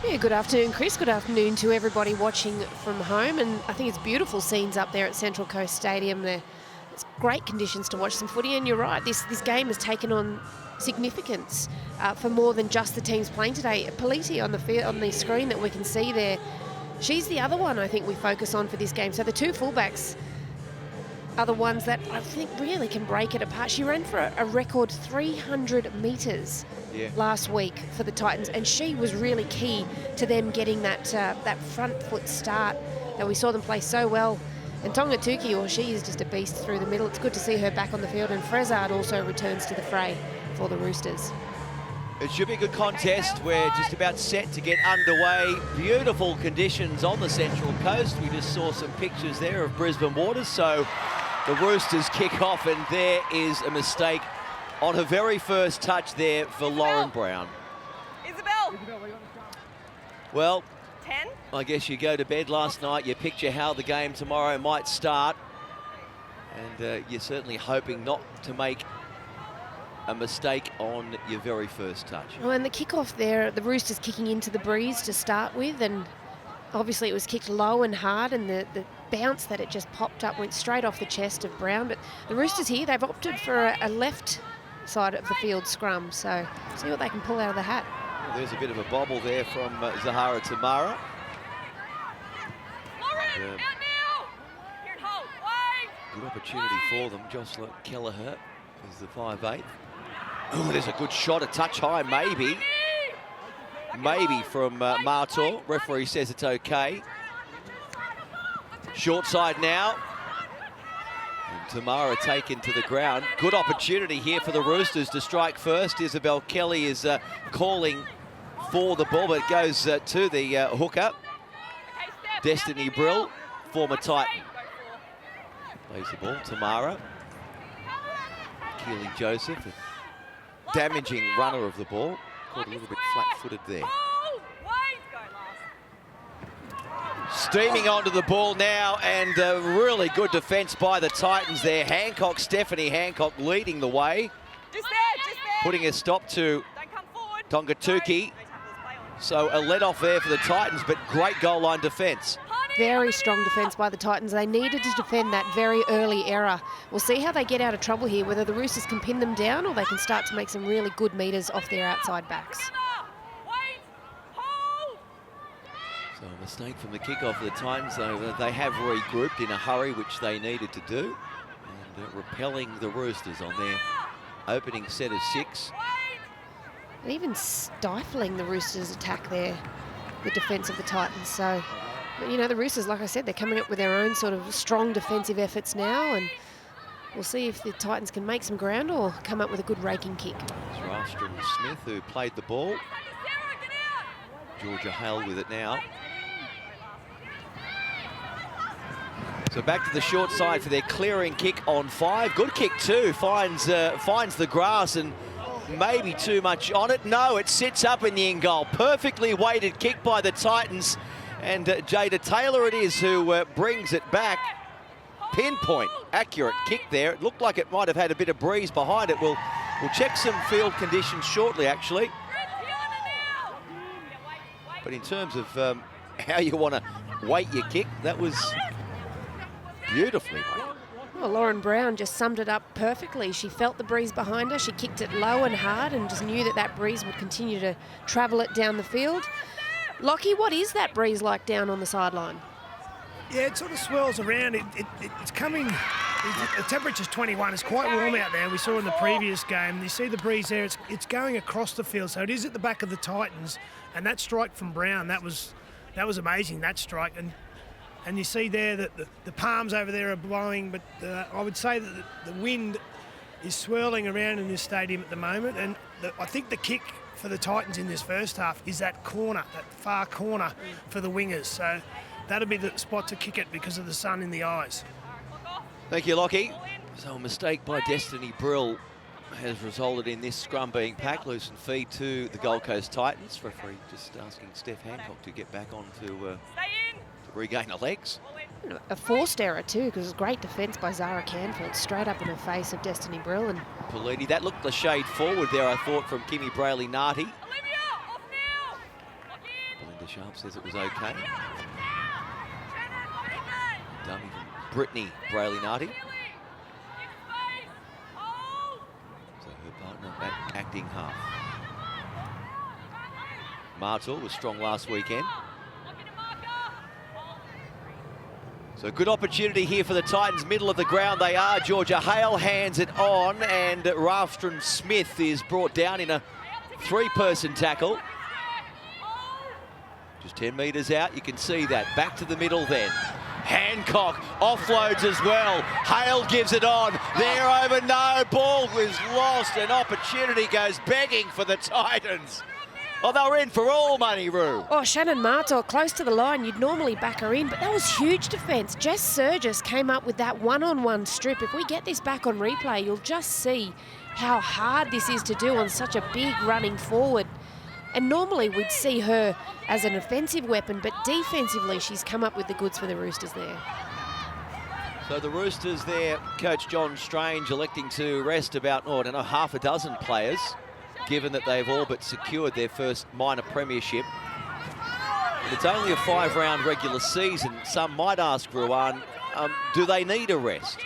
Yeah, good afternoon, Chris. Good afternoon to everybody watching from home. And I think it's beautiful scenes up there at Central Coast Stadium. It's great conditions to watch some footy. And you're right, this game has taken on significance for more than just the teams playing today. Politi on the screen that we can see there, she's the other one I think we focus on for this game. So the two fullbacks are the ones that I think really can break it apart. She ran for a record 300 metres last week for the Titans, and she was really key to them getting that front foot start that we saw them play so well. And Tonga Tuki, she is just a beast through the middle. It's good to see her back on the field, and Frezard also returns to the fray for the Roosters. It should be a good contest. We're just about set to get underway. Beautiful conditions on the Central Coast. We just saw some pictures there of Brisbane waters. So the Roosters kick off, and there is a mistake on her very first touch there for Lauren Brown. Isabel. Well, 10. I guess you go to bed last night, you picture how the game tomorrow might start, and you're certainly hoping not to make a mistake on your very first touch. Oh, and the kick-off there, the Roosters kicking into the breeze to start with, and obviously it was kicked low and hard, and the bounce that it just popped up went straight off the chest of Brown. But the Roosters here, they've opted for a left side of the field scrum, so see what they can pull out of the hat. Well, there's a bit of a bobble there from Zahara Tamara. Good opportunity for them. Jocelyn Kelleher is the 5'8". Oh, there's a good shot, a touch high, maybe. Maybe from Martor. Referee says it's okay. Short side now. And Tamara taken to the ground. Good opportunity here for the Roosters to strike first. Isabel Kelly is calling for the ball, but it goes to the hooker. Destiny Brill, former Titan. Plays the ball, Tamara. Keely Joseph, a damaging runner of the ball. Caught a little bit flat-footed there. Steaming onto the ball now, and really good defence by the Titans there. Hancock, Stephanie Hancock leading the way. Just there. Putting a stop to Tonga Tuki. So a let-off there for the Titans, but great goal line defence. Very strong defence by the Titans. They needed to defend that very early error. We'll see how they get out of trouble here, whether the Roosters can pin them down or they can start to make some really good metres off their outside backs. So a mistake from the kick-off for the Titans, though. They have regrouped in a hurry, which they needed to do, and repelling the Roosters on their opening set of 6. And even stifling the Roosters' attack there, the defence of the Titans. So, you know, the Roosters, like I said, they're coming up with their own sort of strong defensive efforts now, and we'll see if the Titans can make some ground or come up with a good raking kick. It's Rostrom Smith who played the ball. Georgia Hale with it now. So back to the short side for their clearing kick on 5. Good kick too, finds the grass, and maybe too much on it. No, it sits up in the in goal. Perfectly weighted kick by the Titans, and Jada Taylor it is who brings it back. Pinpoint accurate kick there. It looked like it might have had a bit of breeze behind it. We'll check some field conditions shortly, actually. But in terms of how you want to weight your kick, that was beautifully weighted. Well, Lauren Brown just summed it up perfectly. She felt the breeze behind her. She kicked it low and hard and just knew that that breeze would continue to travel it down the field. Lockie, what is that breeze like down on the sideline? Yeah, it sort of swirls around. It's coming. The temperature's 21. It's quite warm out there. We saw in the previous game. You see the breeze there. It's going across the field, so it is at the back of the Titans. And that strike from Brown, that was amazing. That strike, and you see there that the palms over there are blowing. But I would say that the wind is swirling around in this stadium at the moment. And I think the kick for the Titans in this first half is that corner, that far corner for the wingers. So that'll be the spot to kick it because of the sun in the eyes. Thank you, Lockie. So a mistake by Destiny Brill has resulted in this scrum being packed. Loose and feed to the Gold Coast Titans. Referee just asking Steph Hancock to get back on to regain her legs. A forced error too, because it was great defence by Zara Canfield, straight up in her face of Destiny Brill. And Politi, that looked a shade forward there, I thought, from Kimmy Brayley-Narty. Belinda Sharp says it was okay. Dummy from Brittany Brayley-Narty. So her partner acting half. Martor was strong last weekend. So good opportunity here for the Titans, middle of the ground they are. Georgia Hale hands it on, and Ralston Smith is brought down in a three-person tackle. Just 10 metres out, you can see that. Back to the middle then. Hancock offloads as well. Hale gives it on. There over, no. Ball is lost, and opportunity goes begging for the Titans. Oh, they were in for all money, Roo. Oh, Shannon Martor, close to the line. You'd normally back her in, but that was huge defence. Jess Surgis came up with that one-on-one strip. If we get this back on replay, you'll just see how hard this is to do on such a big running forward. And normally we'd see her as an offensive weapon, but defensively she's come up with the goods for the Roosters there. So the Roosters there, Coach John Strange electing to rest about, oh, I don't know, half a dozen players, given that they've all but secured their first minor premiership. And it's only a 5-round regular season. Some might ask, Ruan, do they need a rest?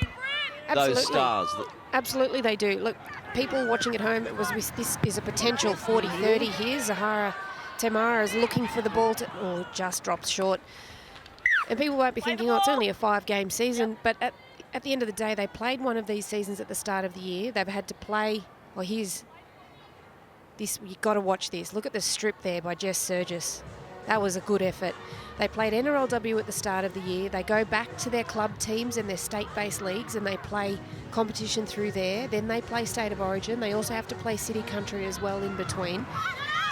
Absolutely. Those stars. Absolutely they do. Look, people watching at home, this is a potential 40-30 here. Zahara Temara is looking for the ball to, oh, just drops short. And people won't be thinking, oh, it's only a 5-game season. But at the end of the day, they played one of these seasons at the start of the year. They've had to play, well, here's this, you've got to watch this. Look at the strip there by Jess Surgis. That was a good effort. They played NRLW at the start of the year. They go back to their club teams and their state-based leagues and they play competition through there. Then they play State of Origin. They also have to play City Country as well in between.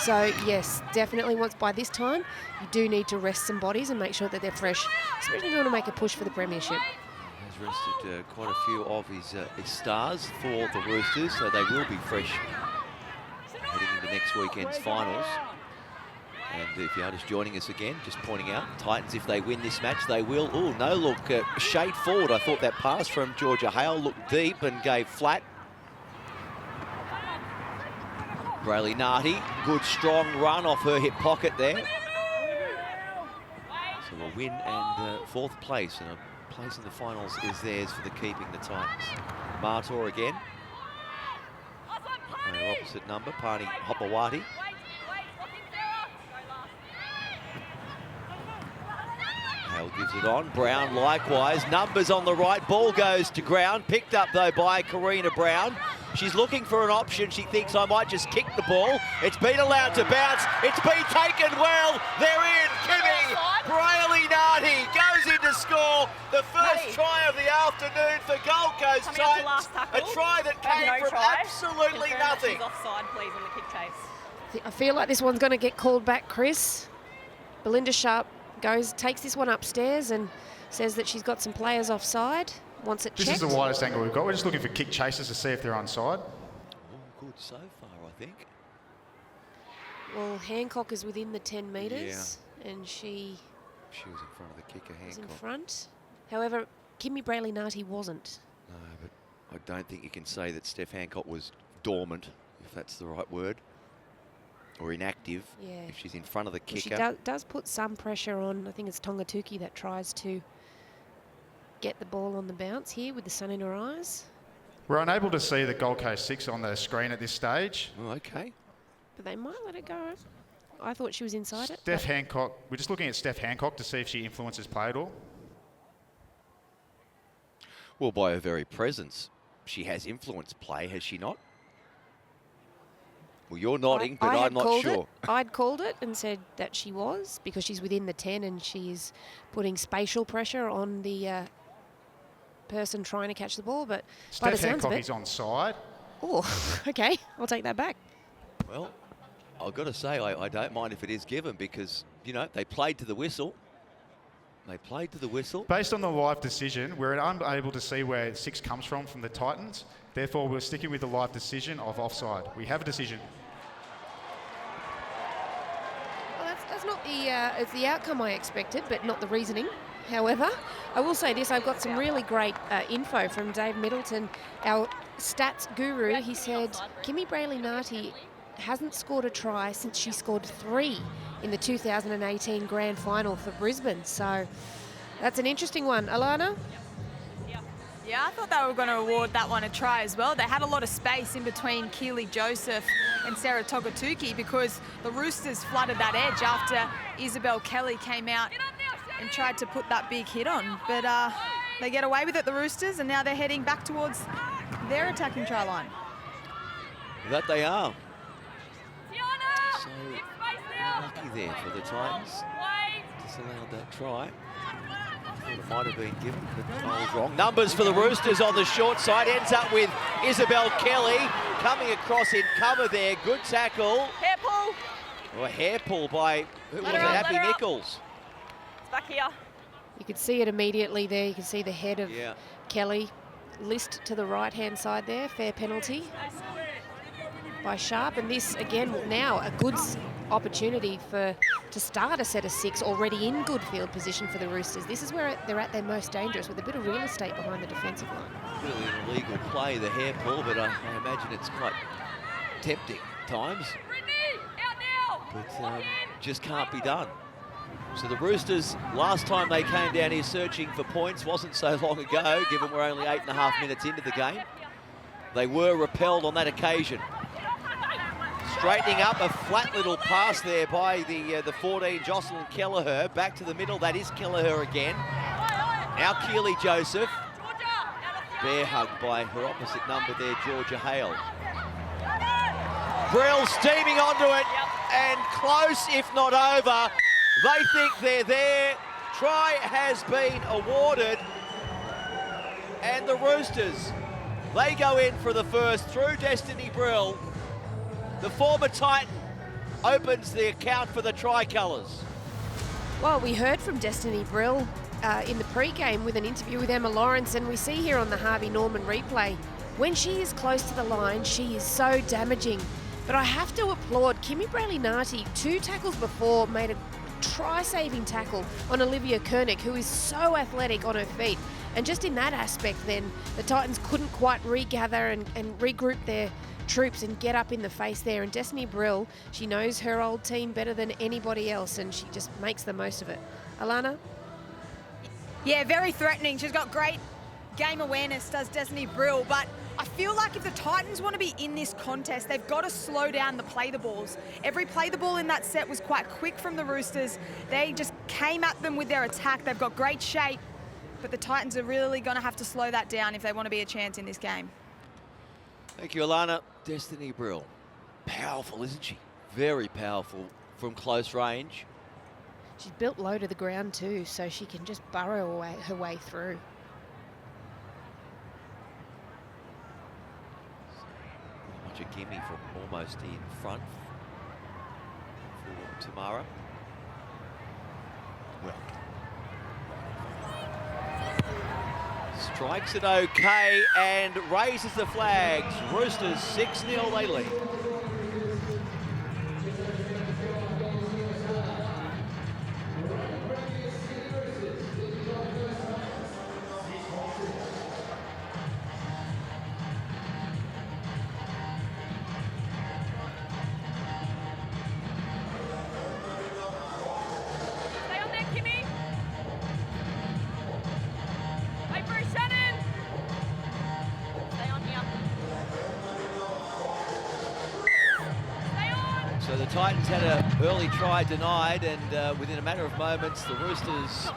So, yes, definitely once by this time, you do need to rest some bodies and make sure that they're fresh, especially if you want to make a push for the premiership. He has rested quite a few of his stars for the Roosters, so they will be fresh heading into next weekend's finals. And if you are just joining us again, just pointing out, Titans, if they win this match, they will. Oh, no look, shade forward. I thought that pass from Georgia Hale looked deep and gave flat. Brayley-Narty, good strong run off her hip pocket there. So a win and fourth place, and a place in the finals is theirs for the keeping, the Titans. Martor again. Their opposite number, Pani Hopawati. Hale gives it on. Brown likewise. Numbers on the right. Ball goes to ground. Picked up, though, by Karina Brown. She's looking for an option. She thinks I might just kick the ball. It's been allowed to bounce. It's been taken well. They're in. Kimmy Brayley-Narty goes in to score the first try of the afternoon for Gold Coast Titans. A try that came from absolutely nothing. She's offside, please, on the kick chase. I feel like this one's going to get called back, Chris. Belinda Sharp takes this one upstairs and says that she's got some players offside. Wants it checked. This is the widest angle we've got. We're just looking for kick chases to see if they're onside. Oh, good so far, I think. Well, Hancock is within the 10 metres, and she was in front of the kicker, was Hancock. in front. However, Kimmy Brayley-Narty wasn't. No, but I don't think you can say that Steph Hancock was dormant, if that's the right word, or inactive. Yeah. If she's in front of the Well, kicker. she does put some pressure on. I think it's Tongatuki that tries to get the ball on the bounce here with the sun in her eyes. We're unable to see the Gold Coast 6 on the screen at this stage. Oh, okay. But they might let it go. I thought she was inside it. Steph Hancock, we're just looking at Steph Hancock to see if she influences play at all. Well, by her very presence, she has influenced play, has she not? Well, you're nodding, but I'm not sure. I'd called it and said that she was, because she's within the 10 and she's putting spatial pressure on the person trying to catch the ball. But by the Steph sounds of Hancock it, is onside. oh, okay, I'll take that back. Well, I've got to say, I don't mind if it is given because, you know, they played to the whistle. They played to the whistle. Based on the live decision, we're unable to see where 6 comes from the Titans. Therefore, we're sticking with the live decision of offside. We have a decision. Well, that's not it's the outcome I expected, but not the reasoning. However, I will say this, I've got some really great info from Dave Middleton, our stats guru. He said Kimmy Brayley-Narty hasn't scored a try since she scored 3 in the 2018 Grand Final for Brisbane. So that's an interesting one. Alana? Yeah, I thought they were going to award that one a try as well. They had a lot of space in between Keely Joseph and Sarah Togatuki because the Roosters flooded that edge after Isabel Kelly came out and tried to put that big hit on. But they get away with it, the Roosters, and now they're heading back towards their attacking try line. That they are. So lucky there for the Titans. Disallowed that try. Thought it might have been given, but I was wrong. Numbers for the Roosters on the short side. Ends up with Isabel Kelly coming across in cover there. Good tackle. Hair pull. Or a hair pull by, who was it? Happy Nichols. It's back here. You could see it immediately there. You can see the head of Kelly. List to the right-hand side there. Fair penalty by Sharp. And this, again, now a good opportunity to start a set of 6 already in good field position for the Roosters. This is where they're at their most dangerous, with a bit of real estate behind the defensive line. Really an illegal play, the hair pull, but I imagine it's quite tempting at times. But just can't be done. So the Roosters, last time they came down here searching for points wasn't so long ago, given we're only 8.5 minutes into the game. They were repelled on that occasion. Straightening up, a flat little pass there by the 14, Jocelyn Kelleher. Back to the middle, that is Kelleher again. Now Keely Joseph. Bear hugged by her opposite number there, Georgia Hale. Brill steaming onto it, and close if not over. They think they're there. Try has been awarded. And the Roosters, they go in for the first through Destiny Brill. The former Titan opens the account for the Tricolours. Well, we heard from Destiny Brill in the pre-game with an interview with Emma Lawrence, and we see here on the Harvey Norman replay, when she is close to the line, she is so damaging. But I have to applaud Kimi Brailey-Nati. 2 tackles before made a try-saving tackle on Olivia Kernick, who is so athletic on her feet. And just in that aspect then, the Titans couldn't quite regather and regroup their troops and get up in the face there. And Destiny Brill, she knows her old team better than anybody else, and she just makes the most of it. Alana? Yeah, very threatening. She's got great game awareness, does Destiny Brill, but I feel like if the Titans want to be in this contest, they've got to slow down the play the balls. Every play the ball in that set was quite quick from the Roosters. They just came at them with their attack. They've got great shape, but the Titans are really going to have to slow that down if they want to be a chance in this game. Thank you, Alana. Destiny Brill. Powerful, isn't she? Very powerful from close range. She's built low to the ground too, so she can just burrow her way through. Much a gimme from almost in front for Tamara. Well, strikes it okay and raises the flags. Roosters 6-0, they lead. So the Titans had an early try denied, and within a matter of moments, the Roosters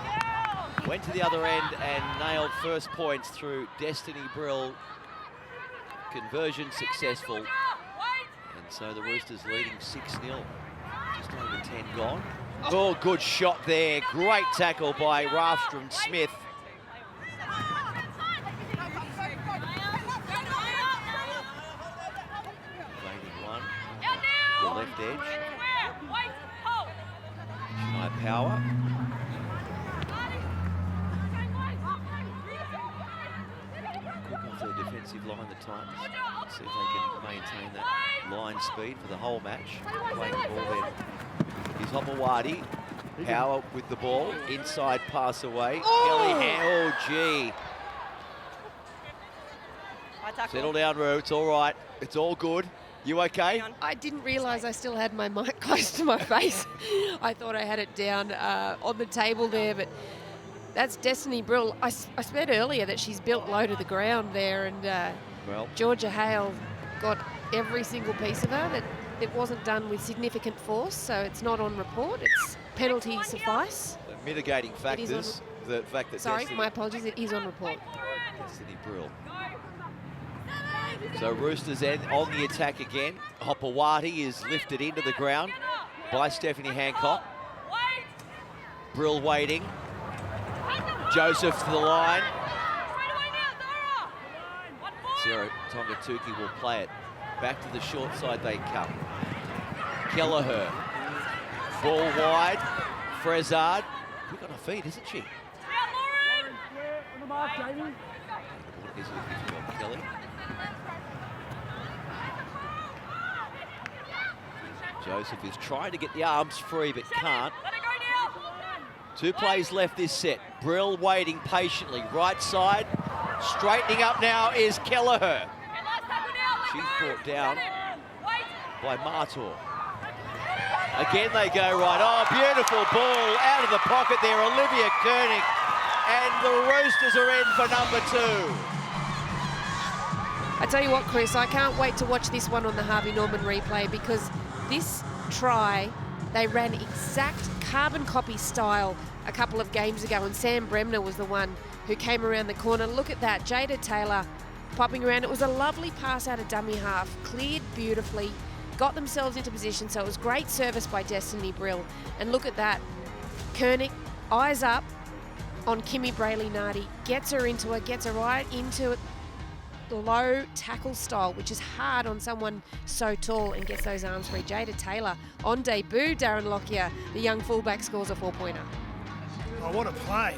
went to the other end and nailed first points through Destiny Brill. Conversion successful. And so the Roosters leading 6-0. Just over 10 gone. Oh, good shot there. Great tackle by Rafstrom Smith. Left edge. High power. Quick off the defensive line, the Titans. See if they can maintain that line speed for the whole match. Playing the ball there. Here's Hopewadi. Power with the ball. Inside pass away. Kelly, oh gee. Settle down, Roo. It's all right. It's all good. You okay? I didn't realise I still had my mic close to my face. I thought I had it down on the table there, but that's Destiny Brill. I said earlier that she's built low to the ground there, and Well, Georgia Hale got every single piece of her. That it wasn't done with significant force, so it's not on report. It's penalty suffice. the mitigating It is factors, the fact that Sorry, Destiny, my apologies. It is on report. Destiny Brill. So Roosters on the attack again. Hopewadi is lifted into the ground by Stephanie Hancock. Brill waiting. Joseph to the line. Sarah Tongatuki will play it. Back to the short side they come. Kelleher. Ball wide. Frezard. Quick on her feet, isn't she? Is it Kelly? Joseph is trying to get the arms free but can't. 2 plays left this set. Brill waiting patiently. Right side. Straightening up now is Kelleher. She's brought down by Martor. Again they go right. Oh, beautiful ball out of the pocket there. Olivia Koenig. And the Roosters are in for number 2. I tell you what, Chris, I can't wait to watch this one on the Harvey Norman replay, because this try, they ran exact carbon copy style a couple of games ago, and Sam Bremner was the one who came around the corner. Look at that, Jada Taylor popping around. It was a lovely pass out of dummy half, cleared beautifully, got themselves into position, so it was great service by Destiny Brill. And look at that, Koenig, eyes up on Kimmy Brayley-Nardi, gets her right into it. Low tackle style, which is hard on someone so tall, and gets those arms free. Jada Taylor on debut. Darren Lockyer, the young fullback, scores a 4-pointer. Oh, what a play.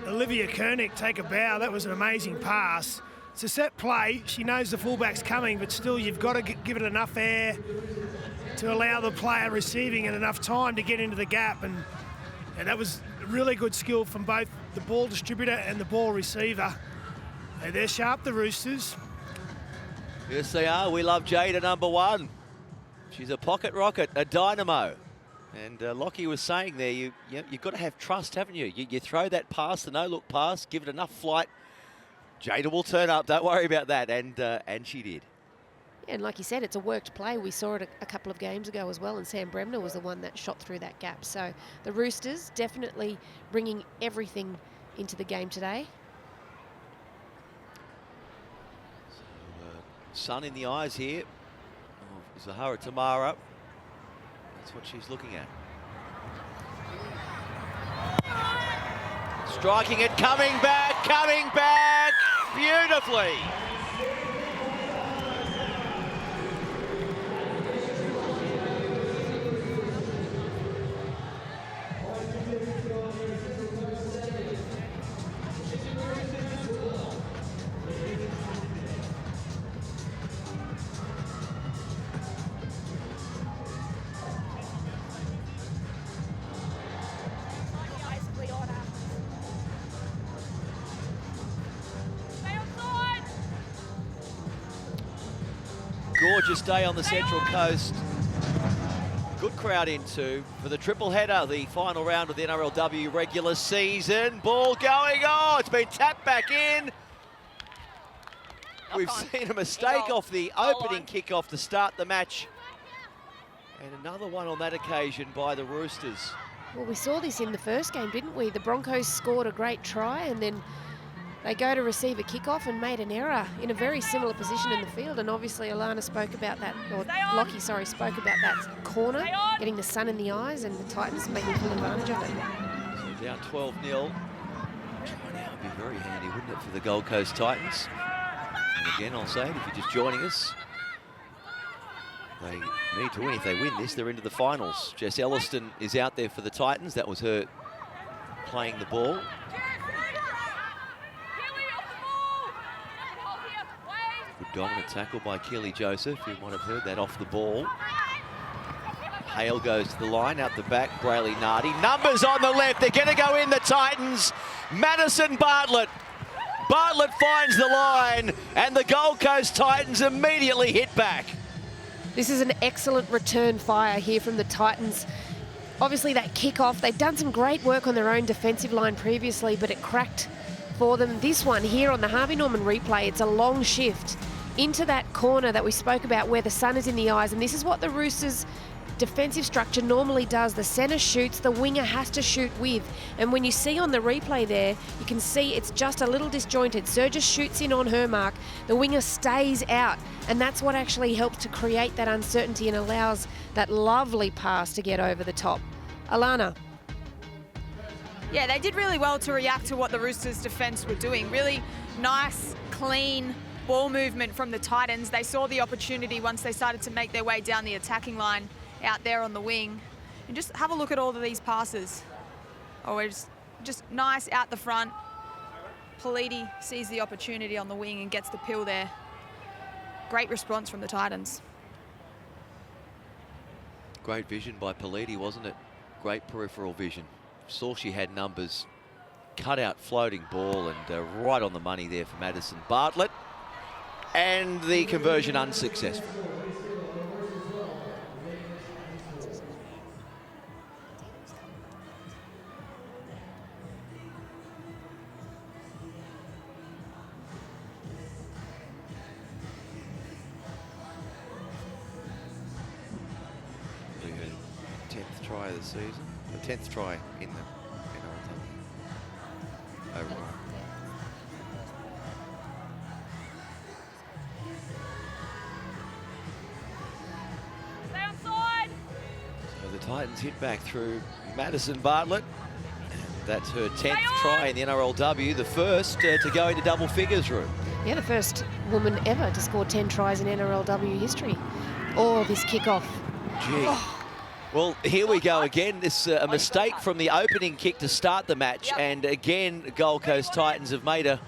Olivia Koenig take a bow. That was an amazing pass. It's a set play. She knows the fullback's coming, but still you've got to give it enough air to allow the player receiving it enough time to get into the gap. And that was really good skill from both the ball distributor and the ball receiver. They're sharp, the Roosters. Yes, they are. We love Jada, number 1. She's a pocket rocket, a dynamo. And Lockie was saying there, you've got to have trust, haven't you? You throw that pass, the no-look pass, give it enough flight. Jada will turn up. Don't worry about that. And she did. Yeah, and like you said, it's a worked play. We saw it a couple of games ago as well, and Sam Bremner was the one that shot through that gap. So the Roosters definitely bringing everything into the game today. Sun in the eyes here of Zahara Tamara. That's what she's looking at. Striking it, coming back beautifully. Gorgeous day on the Central Coast. Good crowd in too for the triple header, the final round of the NRLW regular season. Ball going, oh, it's been tapped back in. We've seen a mistake off the opening kickoff to start the match. And another one on that occasion by the Roosters. Well, we saw this in the first game, didn't we? The Broncos scored a great try, and then they go to receive a kickoff and made an error in a very similar position in the field. And obviously Alana spoke about that, or Lockie, sorry, spoke about that corner, getting the sun in the eyes, and the Titans making full advantage of it. So down 12-0. Try now would be very handy, wouldn't it, for the Gold Coast Titans? And again, I'll say it, if you're just joining us, they need to win. If they win this, they're into the finals. Jess Elliston is out there for the Titans. That was her playing the ball. Good dominant tackle by Keely Joseph. You might have heard that off the ball. Hale goes to the line, out the back, Brayley-Nardi. Numbers on the left, they're going to go in, the Titans. Madison Bartlett. Bartlett finds the line, and the Gold Coast Titans immediately hit back. This is an excellent return fire here from the Titans. Obviously that kickoff, they've done some great work on their own defensive line previously, but it cracked for them. This one here on the Harvey Norman replay, it's a long shift into that corner that we spoke about where the sun is in the eyes, and this is what the Roosters' defensive structure normally does. The centre shoots, the winger has to shoot with, and when you see on the replay there, you can see it's just a little disjointed. Surges shoots in on her mark, the winger stays out, and that's what actually helps to create that uncertainty and allows that lovely pass to get over the top. Alana. Yeah, they did really well to react to what the Roosters' defence were doing. Really nice, clean ball movement from the Titans. They saw the opportunity once they started to make their way down the attacking line out there on the wing. And just have a look at all of these passes. Oh, it's just nice out the front. Politi sees the opportunity on the wing and gets the pill there. Great response from the Titans. Great vision by Politi, wasn't it? Great peripheral vision. Saw she had numbers. Cut out floating ball and right on the money there for Madison Bartlett. And the conversion unsuccessful. Her 10th try of the season. The 10th try in the overall. So the Titans hit back through Madison Bartlett. And that's her 10th try in the NRLW, the first to go into double figures, Roo. Yeah, the first woman ever to score 10 tries in NRLW history. Oh, this kickoff. Gee. Oh. Well, here we go again. This a mistake from the opening kick to start the match, and again, Gold Coast Titans have made a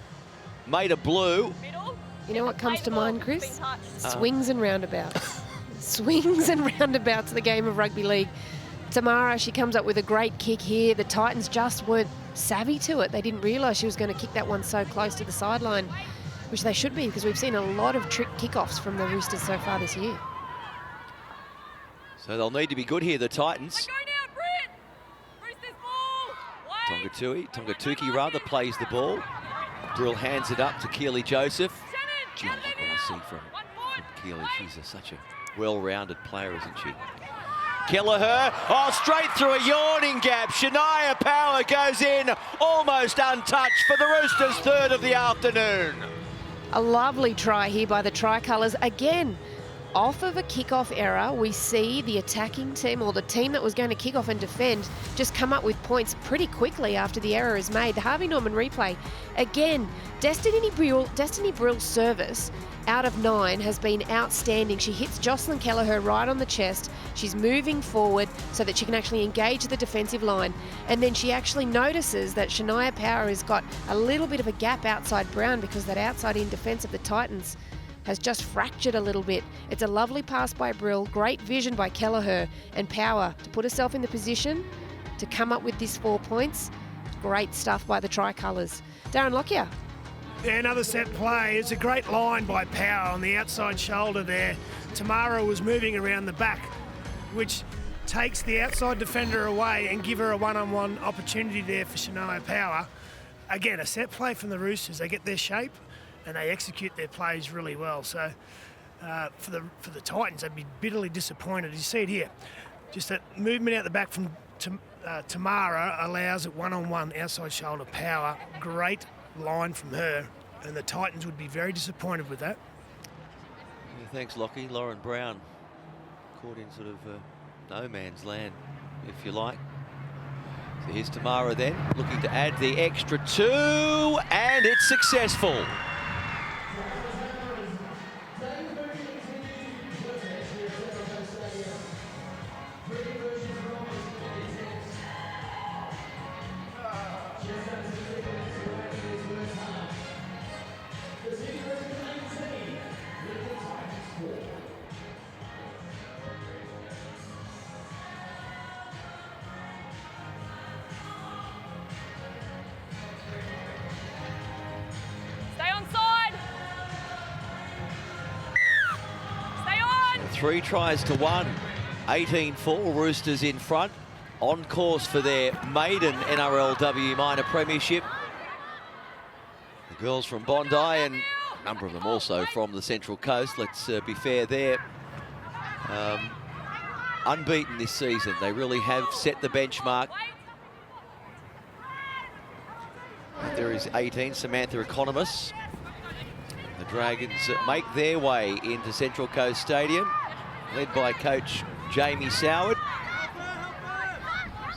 blue. You know what comes to mind, Chris? Swings and roundabouts. Swings and roundabouts, the game of rugby league. Tamara, she comes up with a great kick here. The Titans just weren't savvy to it. They didn't realise she was going to kick that one so close to the sideline, which they should be, because we've seen a lot of trick kickoffs from the Roosters so far this year. So they'll need to be good here, the Titans. Tongatuki rather plays the ball. Brill hands it up to Keely Joseph. Gee, I like what I see from Keely. She's such a well-rounded player, isn't she? Kelleher, straight through a yawning gap. Shania Power goes in, almost untouched for the Roosters' third of the afternoon. A lovely try here by the Tricolours. Again, off of a kickoff error, we see the attacking team, or the team that was going to kick off and defend, just come up with points pretty quickly after the error is made. The Harvey Norman replay, again, Destiny Brill's service out of 9 has been outstanding. She hits Jocelyn Kelleher right on the chest. She's moving forward so that she can actually engage the defensive line. And then she actually notices that Shania Power has got a little bit of a gap outside Brown, because that outside in defence of the Titans has just fractured a little bit. It's a lovely pass by Brill, great vision by Kelleher, and Power to put herself in the position to come up with this 4 points. Great stuff by the Tricolours. Darren Lockyer. Yeah, another set play. It's a great line by Power on the outside shoulder there. Tamara was moving around the back, which takes the outside defender away and give her a one-on-one opportunity there for Shania Power. Again, a set play from the Roosters. They get their shape and they execute their plays really well. So for the Titans, they'd be bitterly disappointed. You see it here. Just that movement out the back from Tamara allows it one-on-one outside shoulder Power. Great line from her, and the Titans would be very disappointed with that. Yeah, thanks, Lockie. Lauren Brown caught in sort of no man's land, if you like. So here's Tamara then, looking to add the extra 2, and it's successful. 3 tries to 1. 18-4, Roosters in front. On course for their maiden NRLW minor premiership. The girls from Bondi, and a number of them also from the Central Coast. Let's be fair there. Unbeaten this season. They really have set the benchmark. There is 18, Samantha Economos. The Dragons make their way into Central Coast Stadium, led by coach Jamie Soward.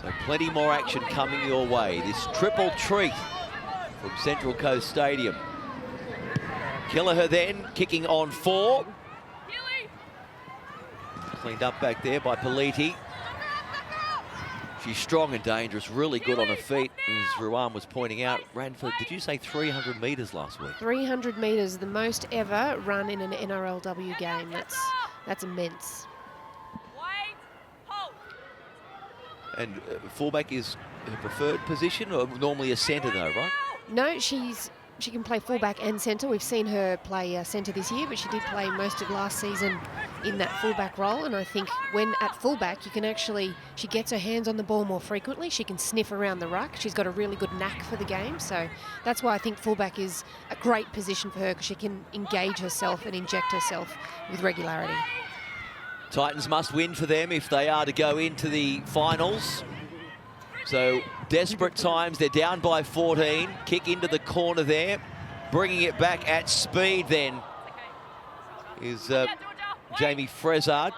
So plenty more action coming your way. This triple treat from Central Coast Stadium. Kelleher then kicking on 4. Cleaned up back there by Politi. She's strong and dangerous, really good on her feet. As Ruan was pointing out, ran for, did you say 300 metres last week? 300 metres, the most ever run in an NRLW game. That's immense. And fullback is her preferred position, or normally a centre though, right? No, she can play fullback and centre. We've seen her play centre this year, but she did play most of last season in that fullback role. And I think when at fullback, she gets her hands on the ball more frequently. She can sniff around the ruck. She's got a really good knack for the game. So that's why I think fullback is a great position for her, because she can engage herself and inject herself with regularity. Titans must win for them if they are to go into the finals. So desperate times, they're down by 14. Kick into the corner there. Bringing it back at speed then is Jamie Frezard.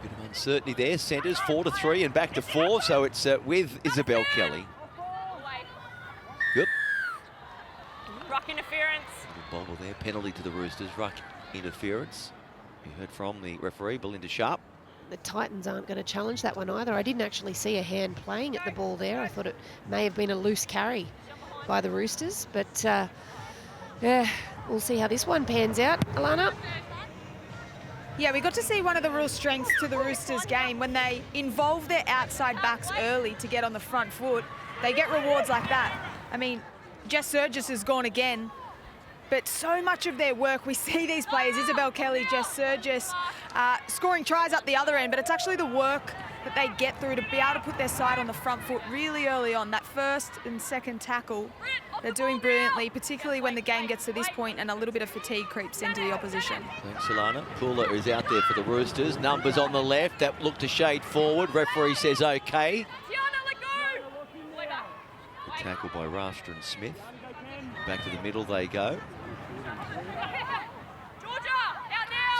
Bit of uncertainty there. Centres 4-3 and back to 4. So it's with Isabel Kelly. Good. Ruck interference. Little bobble there. Penalty to the Roosters. Ruck interference. You heard from the referee, Belinda Sharp. The Titans aren't going to challenge that one either. I didn't actually see a hand playing at the ball there. I thought it may have been a loose carry by the Roosters, but yeah, we'll see how this one pans out. Alana? Yeah, we got to see one of the real strengths to the Roosters game. When they involve their outside backs early to get on the front foot, they get rewards like that. I mean, Jess Surgis has gone again, but so much of their work, we see these players, Isabel Kelly, Jess Surgis, scoring tries up the other end, but it's actually the work that they get through to be able to put their side on the front foot really early on. That first and second tackle, they're doing brilliantly, particularly when the game gets to this point and a little bit of fatigue creeps into the opposition. Thanks, Alana. Pooler is out there for the Roosters. Numbers on the left, that looked to shade forward. Referee says okay. Good tackle by Rastron Smith. Back to the middle they go.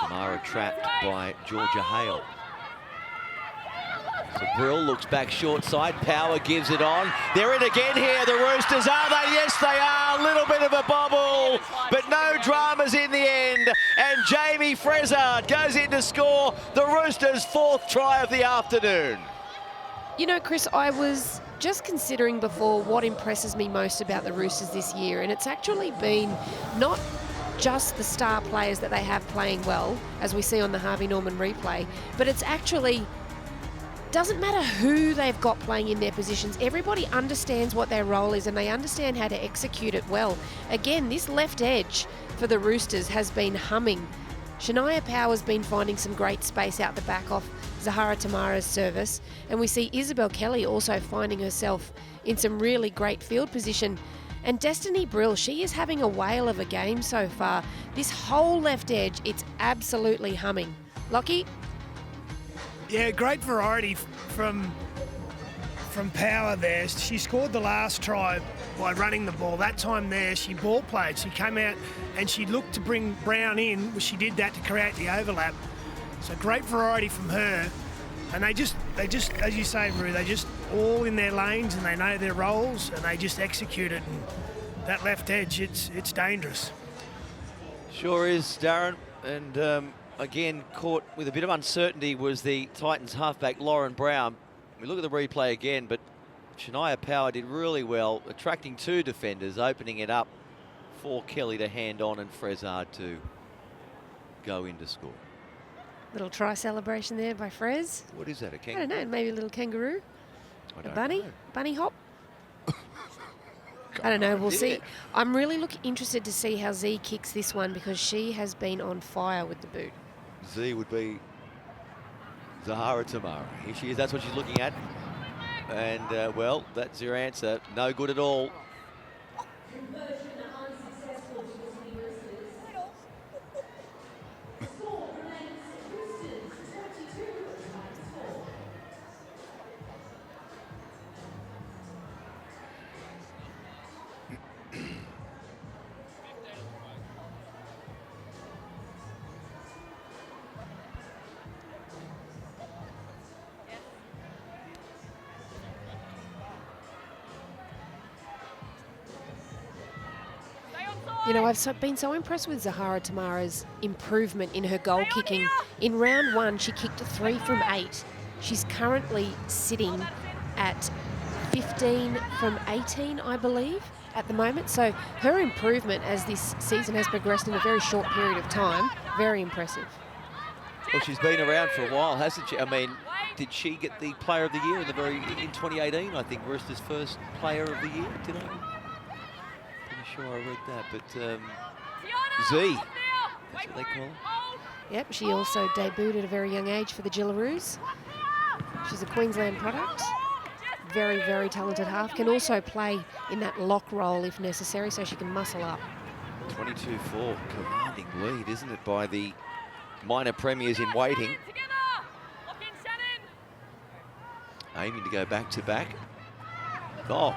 Tamara trapped by Georgia Hale. So Brill looks back short side. Power gives it on. They're in again here, the Roosters. Are they? Yes, they are. A little bit of a bobble, but no dramas in the end. And Jamie Frezard goes in to score the Roosters' 4th try of the afternoon. You know, Chris, I was just considering before what impresses me most about the Roosters this year, and it's actually been not just the star players that they have playing well, as we see on the Harvey Norman replay, but it's actually, doesn't matter who they've got playing in their positions, everybody understands what their role is and they understand how to execute it well. Again, this left edge for the Roosters has been humming. Shania Power's been finding some great space out the back off Zahara Tamara's service, and we see Isabel Kelly also finding herself in some really great field position. And Destiny Brill, she is having a whale of a game so far. This whole left edge, it's absolutely humming. Lockie? Yeah, great variety from Power there. She scored the last try by running the ball. That time there, she ball played. She came out and she looked to bring Brown in. She did that to create the overlap. So great variety from her. And they just, as you say, Roo, they just all in their lanes and they know their roles and they just execute it. And that left edge, it's dangerous. Sure is, Darren. And again, caught with a bit of uncertainty was the Titans halfback, Lauren Brown. We look at the replay again, but Shania Power did really well, attracting 2 defenders, opening it up for Kelly to hand on and Frezard to go in to score. Little try celebration there by Frez. What is that, a I kangaroo? don't know, maybe a little kangaroo. I A don't bunny? know. Bunny hop? I don't know. We'll Yeah. see. I'm really interested to see how Z kicks this one because she has been on fire with the boot. Z would be Zahara Tamara. Here she is. That's what she's looking at. And, well, that's your answer. No good at all. You know, I've been so impressed with Zahara Tamara's improvement in her goal kicking. In round 1, she kicked 3 from 8. She's currently sitting at 15 from 18, I believe, at the moment. So her improvement as this season has progressed in a very short period of time, very impressive. Well, she's been around for a while, hasn't she? I mean, did she get the Player of the Year in 2018? I think Roosters' first Player of the Year. Did I? Sure, I read that, but Z, that's what they call her. Yep, she also debuted at a very young age for the Jillaroos. She's a Queensland product. Very, very talented half. Can also play in that lock role if necessary, so she can muscle up. 22-4, commanding lead, isn't it, by the minor premiers in waiting. Aiming to go back-to-back. Oh.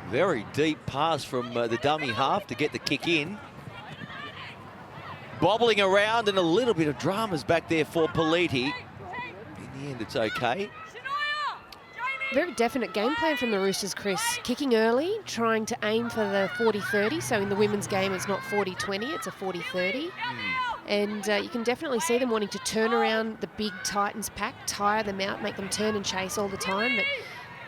Very deep pass from the dummy half to get the kick in. Bobbling around and a little bit of dramas back there for Politi. In the end, it's okay. Very definite game plan from the Roosters, Chris. Kicking early, trying to aim for the 40-30. So in the women's game, it's not 40-20, it's a 40-30. And you can definitely see them wanting to turn around the big Titans pack, tire them out, make them turn and chase all the time. But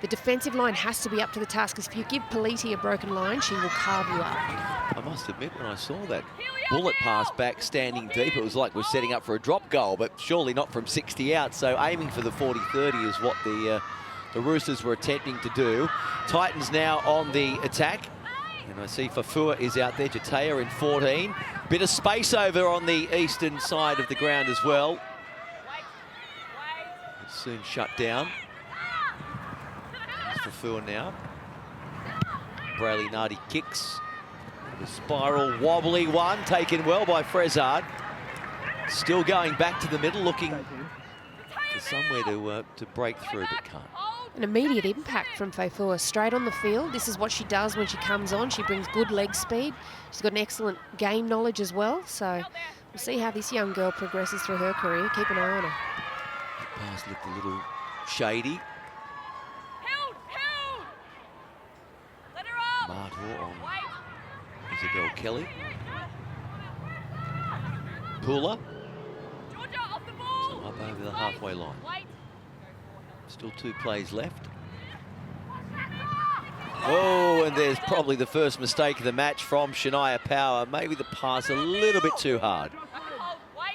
the defensive line has to be up to the task, because if you give Politi a broken line, she will carve you up. I must admit, when I saw that bullet pass back standing deep, it was like we're setting up for a drop goal, but surely not from 60 out. So aiming for the 40-30 is what the Roosters were attempting to do. Titans now on the attack. And I see Fafua is out there, Jatea in 14. Bit of space over on the eastern side of the ground as well. It's soon shut down. Fafua now. Brayley Nardi kicks. The spiral wobbly one taken well by Frezard. Still going back to the middle, looking for somewhere to break through, but can't. An immediate impact from Fafua straight on the field. This is what she does when she comes on. She brings good leg speed. She's got an excellent game knowledge as well. So we'll see how this young girl progresses through her career. Keep an eye on her. The pass looked a little shady. Martor on Isabel Kelly. Pula. So up over the halfway line. Still 2 plays left. Oh, and there's probably the first mistake of the match from Shania Power. Maybe the pass a little bit too hard.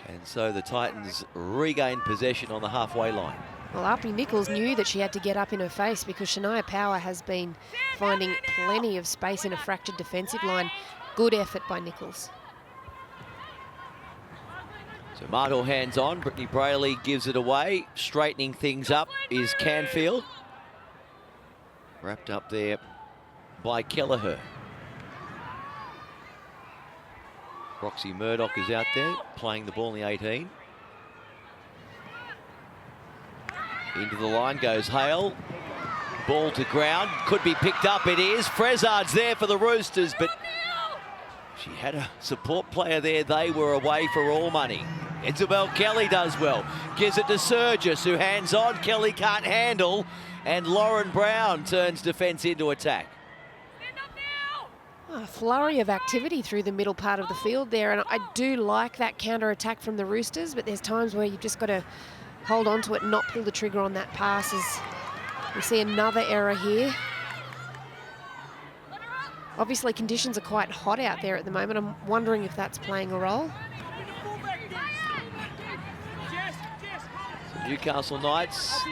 And so the Titans regain possession on the halfway line. Well, Arpy Nichols knew that she had to get up in her face, because Shania Power has been finding plenty of space in a fractured defensive line. Good effort by Nichols. So Martor hands on. Brittany Brayley gives it away. Straightening things up is Canfield. Wrapped up there by Kelleher. Roxy Murdoch is out there playing the ball in the 18. Into the line goes Hale. Ball to ground. Could be picked up. It is. Frezard's there for the Roosters, but she had a support player there. They were away for all money. Isabel Kelly does well. Gives it to Surgis, who hands on. Kelly can't handle. And Lauren Brown turns defence into attack. A flurry of activity through the middle part of the field there. And I do like that counter-attack from the Roosters, but there's times where you've just got to hold on to it and not pull the trigger on that pass. As we see another error here. Obviously, conditions are quite hot out there at the moment. I'm wondering if that's playing a role. So Newcastle Knights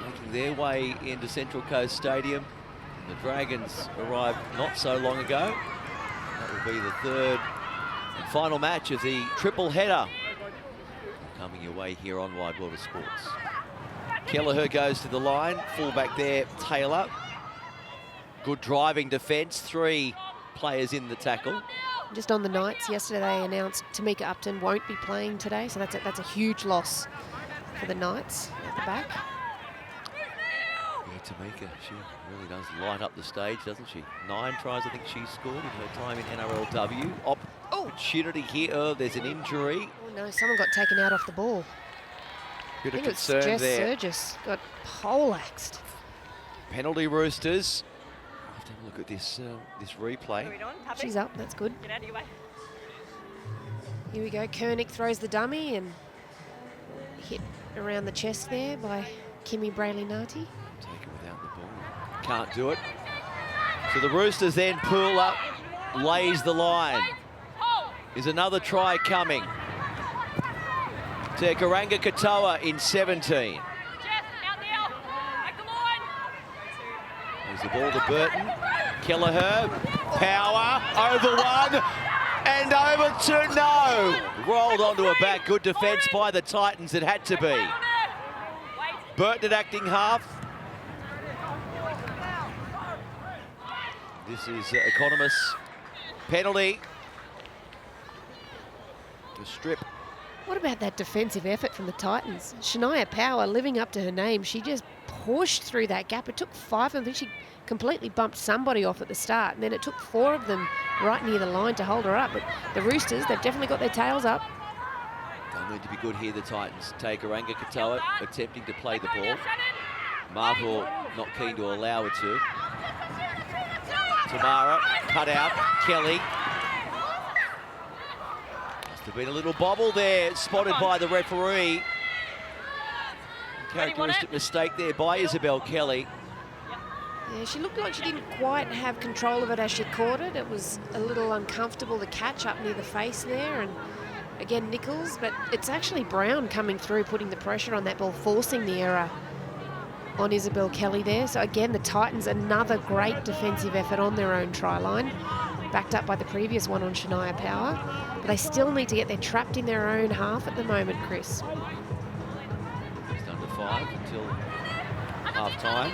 making their way into Central Coast Stadium. The Dragons arrived not so long ago. That will be the third and final match of the triple header coming your way here on Wide World of Sports. Kelleher goes to the line, fullback there, Taylor. Good driving defence, 3 players in the tackle. Just on the Knights yesterday, they announced Tamika Upton won't be playing today, so that's a huge loss for the Knights at the back. Yeah, Tamika, she really does light up the stage, doesn't she? 9 tries, I think she scored in her time in NRLW. Opportunity here, there's an injury. Oh no, someone got taken out off the ball. Bit I of think it's concern Jess there. Surgis got poleaxed. Penalty Roosters. I'll have to have a look at this this replay. She's up, that's good. Get out of your way. Here we go, Koenig throws the dummy and hit around the chest there by Kimmy Brayley-Nati. Take it without the ball. Can't do it. So the Roosters then pull up, lays the line. Is another try coming? To Garanga Katoa in 17. There's the ball to Burton. Kelleher, power, over 1 and over 2, no! Rolled onto a back, good defence by the Titans, it had to be. Burton at acting half. This is Economist penalty. The strip. What about that defensive effort from the Titans? Shania Power living up to her name. She just pushed through that gap. It took 5 of them. She completely bumped somebody off at the start, and then it took 4 of them right near the line to hold her up. But the Roosters, they've definitely got their tails up. They'll need to be good here, the Titans. Garanga Katoa attempting to play the ball. Martor not keen to allow it to. Tamara, cut out. Kelly. Must have been a little bobble there, spotted by the referee. Characteristic mistake there by Isabel Kelly. Yeah, she looked like she didn't quite have control of it as she caught it. It was a little uncomfortable to catch up near the face there. And again, Nichols, but it's actually Brown coming through, putting the pressure on that ball, forcing the error on Isabel Kelly there. So again, the Titans, another great defensive effort on their own try line, backed up by the previous one on Shania Power. But they still need to get, they're trapped in their own half at the moment, Chris. Just under 5 until half-time.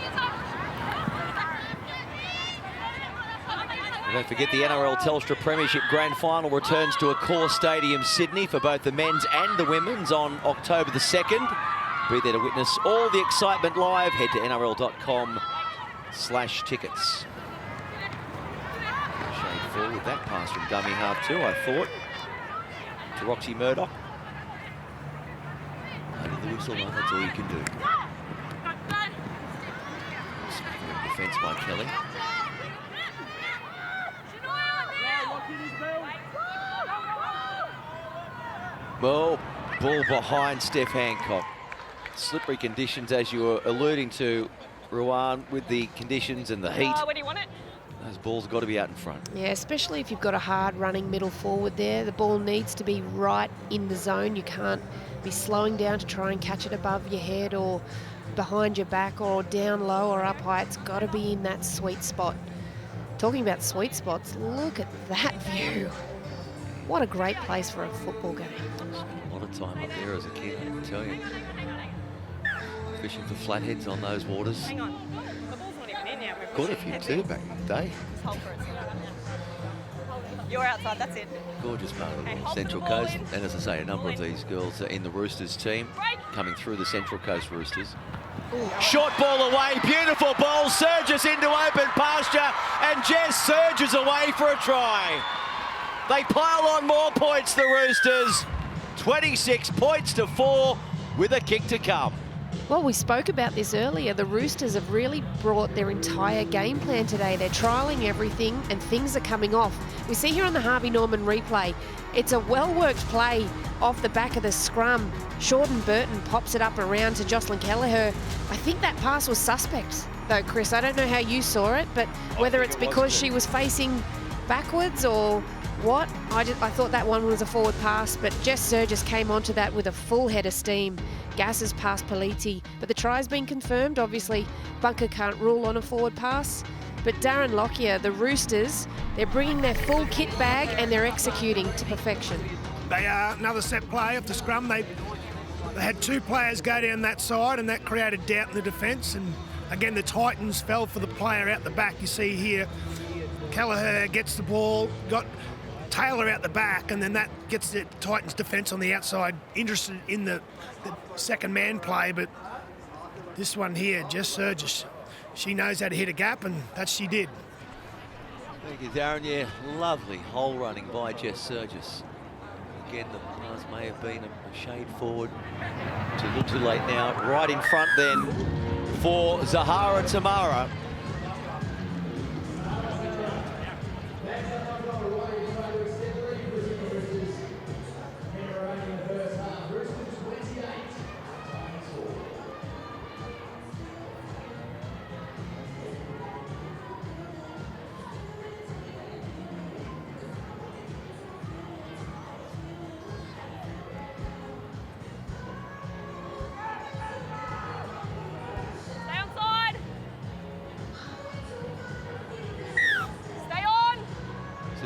And don't forget the NRL Telstra Premiership Grand Final returns to Accor Stadium, Sydney for both the men's and the women's on October the 2nd. Be there to witness all the excitement live. Head to nrl.com/tickets. Shade forward, that pass from dummy half 2, I thought. To Roxy Murdoch. Under the whistle, well, that's all you can do. Spectacular defence by Kelly. Well, ball behind Steph Hancock. Slippery conditions, as you were alluding to, Ruan, with the conditions and the heat. Where do you want it? Those balls have got to be out in front. Yeah, especially if you've got a hard running middle forward there. The ball needs to be right in the zone. You can't be slowing down to try and catch it above your head or behind your back or down low or up high. It's got to be in that sweet spot. Talking about sweet spots, look at that view. What a great place for a football game. Spent a lot of time up there as a kid, I can tell you. Fishing for flatheads on those waters. Hang on. The ball's not even in yet. We've Caught a got few it. too back in the day. Just hold for it. You're outside, that's it. Gorgeous part of the Okay, world, hold for the Central ball Coast. in. And as I say, a number of Ball in. these girls are in the Roosters team, Break. coming through the Central Coast Roosters. Ooh. Short ball away, beautiful ball, Surges into open pasture, and Jess Surges away for a try. They pile on more points, the Roosters. 26 points to 4 with a kick to come. Well, we spoke about this earlier. The Roosters have really brought their entire game plan today. They're trialling everything and things are coming off. We see here on the Harvey Norman replay, it's a well-worked play off the back of the scrum. Shorten Burton pops it up around to Jocelyn Kelleher. I think that pass was suspect, though, Chris. I don't know how you saw it, but whether it's because she was facing backwards or what, I thought that one was a forward pass, but Jess Surgis came onto that with a full head of steam. Gasses past Politi, but the try's been confirmed. Obviously, Bunker can't rule on a forward pass. But Darren Lockyer, the Roosters, they're bringing their full kit bag and they're executing to perfection. They are another set play off the scrum. They had 2 players go down that side, and that created doubt in the defence. And again, the Titans fell for the player out the back. You see here, Kelleher gets the ball, got Taylor out the back, and then that gets the Titans defence on the outside interested in the second man play. But this one here, Jess Surgis, she knows how to hit a gap, and that she did. Thank you, Darren. Yeah, lovely hole running by Jess Surgis. Again, the pass may have been a shade forward. Too little too late now. Right in front then for Zahara Tamara.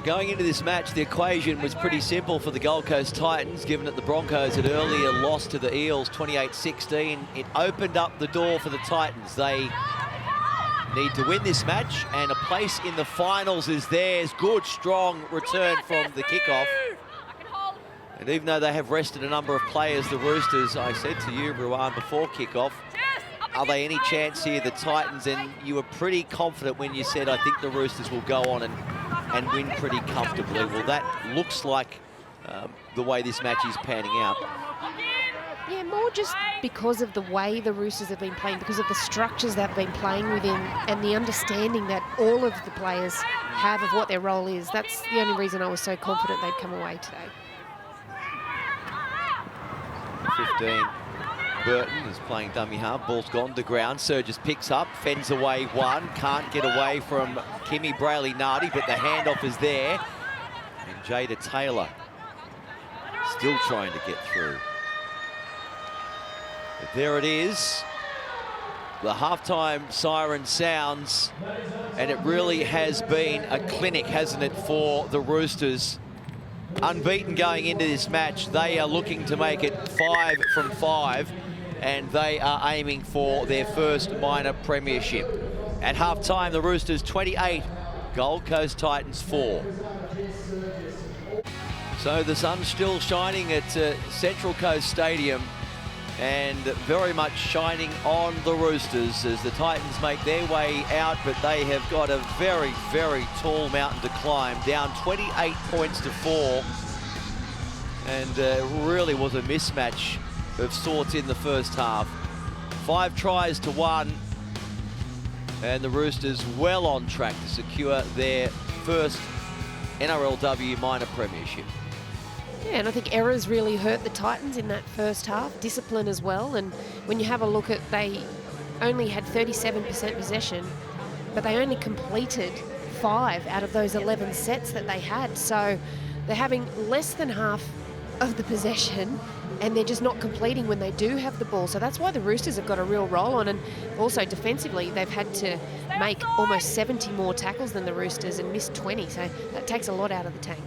Going into this match, the equation was pretty simple for the Gold Coast Titans, given that the Broncos had earlier lost to the Eels 28-16. It opened up the door for the Titans. They need to win this match, and a place in the finals is theirs. Good, strong return from the kickoff. And even though they have rested a number of players, the Roosters, I said to you, Ruan, before kickoff, are they any chance here, the Titans? And you were pretty confident when you said, I think the Roosters will go on and win pretty comfortably. Well, that looks like the way this match is panning out. Yeah, more just because of the way the Roosters have been playing, because of the structures they've been playing within, and the understanding that all of the players have of what their role is. That's the only reason I was so confident they'd come away today. 15. Burton is playing dummy half. Ball's gone to ground. Surgis picks up, fends away one. Can't get away from Kimmy Brayley-Nardi, but the handoff is there. And Jada Taylor still trying to get through. But there it is. The halftime siren sounds, and it really has been a clinic, hasn't it, for the Roosters. Unbeaten going into this match. They are looking to make it 5 from 5, and they are aiming for their first minor premiership. At halftime, the Roosters 28, Gold Coast Titans 4. So the sun's still shining at Central Coast Stadium, and very much shining on the Roosters as the Titans make their way out, but they have got a very, very tall mountain to climb, down 28 points to 4. And really was a mismatch of sorts in the first half. 5 tries to 1, and the Roosters well on track to secure their first NRLW minor premiership. Yeah, and I think errors really hurt the Titans in that first half, discipline as well. And when you have a look at, they only had 37% possession, but they only completed 5 out of those 11 sets that they had. So they're having less than half of the possession, and they're just not completing when they do have the ball. So that's why the Roosters have got a real roll on. And also defensively, they've had to make almost 70 more tackles than the Roosters and missed 20. So that takes a lot out of the tank.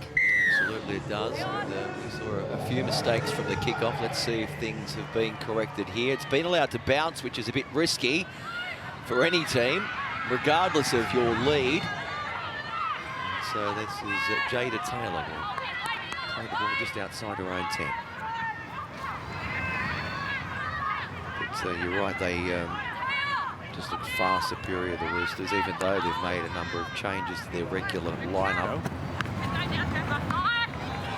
Absolutely it does. And, we saw a few mistakes from the kickoff. Let's see if things have been corrected here. It's been allowed to bounce, which is a bit risky for any team, regardless of your lead. So this is Jada Taylor who played the ball just outside her own 10. But you're right, they just look far superior, the Roosters, even though they've made a number of changes to their regular lineup.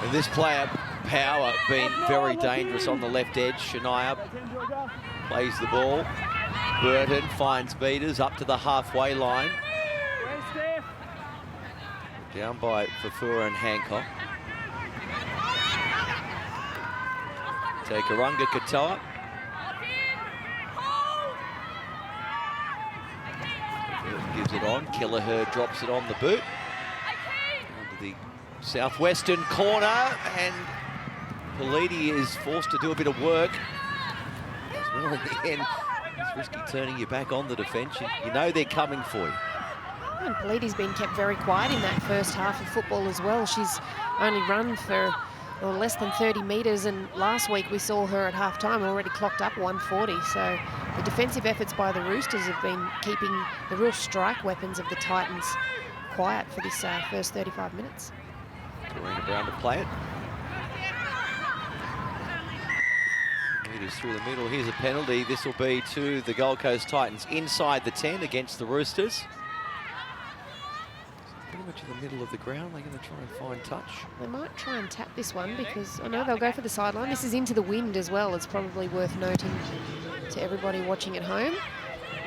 And this player, Power, been very dangerous on the left edge. Shania plays the ball. Burton finds beaters up to the halfway line. Down by Fafura and Hancock. Tekarunga Katoa. Gives it on. Kelleher drops it on the boot. Down to the southwestern corner, and Politi is forced to do a bit of work as well in the end. It's risky turning you back on the defence. You know they're coming for you. And Polidi's been kept very quiet in that first half of football as well. She's only run for less than 30 metres, and last week we saw her at half-time already clocked up 140. So the defensive efforts by the Roosters have been keeping the real strike weapons of the Titans quiet for this first 35 minutes. Karina Brown to play it. Metres through the middle. Here's a penalty. This will be to the Gold Coast Titans inside the 10 against the Roosters. Pretty much in the middle of the ground. They're going to try and find touch. They might try and tap this one because I know they'll go for the sideline. This is into the wind as well. It's probably worth noting to everybody watching at home.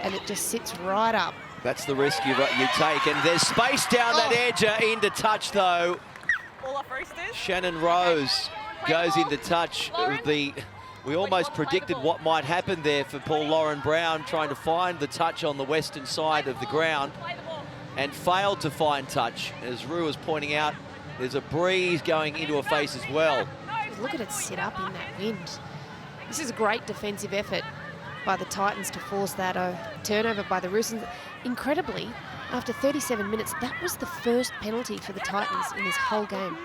And it just sits right up. That's the risk you take. And there's space down that edge. Into touch, though. All off Roosters. Shannon Rose goes into touch. We almost predicted what might happen there for Paul Lauren Brown, trying to find the touch on the western side of the ground and failed to find touch. As Rue was pointing out, there's a breeze going into her face as well. Look at it sit up in that wind. This is a great defensive effort by the Titans to force that turnover by the Roosters. Incredibly, after 37 minutes, that was the first penalty for the Titans in this whole game.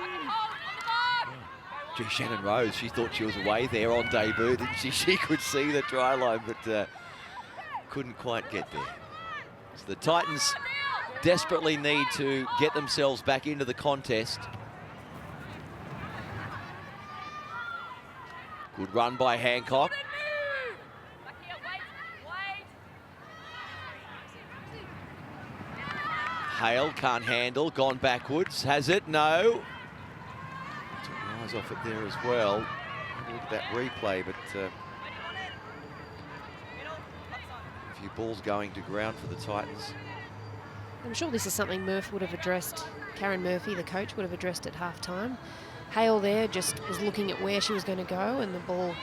Gee, Shannon Rose, she thought she was away there on debut, didn't she? She could see the try line, but couldn't quite get there. So the Titans desperately need to get themselves back into the contest. Good run by Hancock. Hale can't handle, gone backwards. Has it? No. Off it there as well. Look at that replay, but a few balls going to ground for the Titans. I'm sure this is something Murph would have addressed. Karen Murphy, the coach, would have addressed at half-time. Hale there just was looking at where she was going to go, and the ball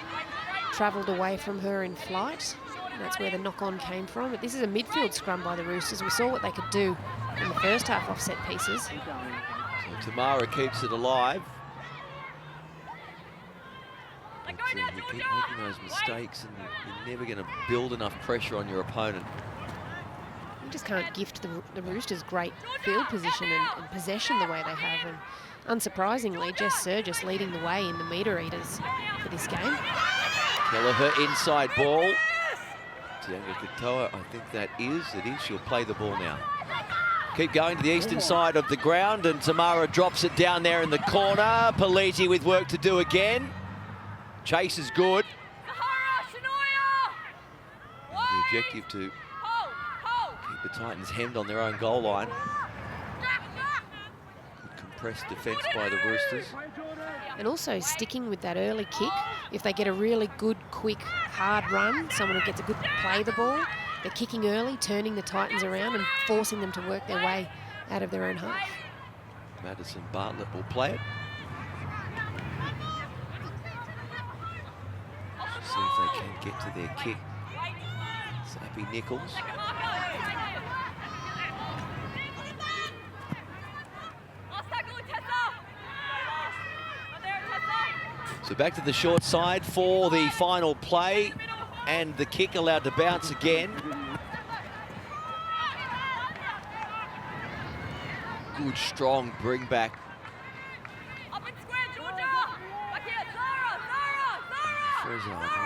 travelled away from her in flight. And that's where the knock-on came from. But this is a midfield scrum by the Roosters. We saw what they could do in the first half offset pieces. So Tamara keeps it alive. But, you keep making those mistakes and you're never going to build enough pressure on your opponent. You just can't gift the Roosters great field position and possession the way they have. And unsurprisingly, Jess Surgis leading the way in the metre eaters for this game. Kelleher inside ball. Tianga Katoa, I think that is. It is. She'll play the ball now. Keep going to the eastern side of the ground, and Tamara drops it down there in the corner. Politi with work to do again. Chase is good. The objective to keep the Titans hemmed on their own goal line. Good compressed defence by the Roosters. And also sticking with that early kick. If they get a really good, quick, hard run, someone who gets a good play the ball, they're kicking early, turning the Titans around and forcing them to work their way out of their own half. Madison Bartlett will play it. See if they can get to their kick. Sappy Nichols. So back to the short side for the final play, and the kick allowed to bounce again. Good, strong bring back. Frezza, one of the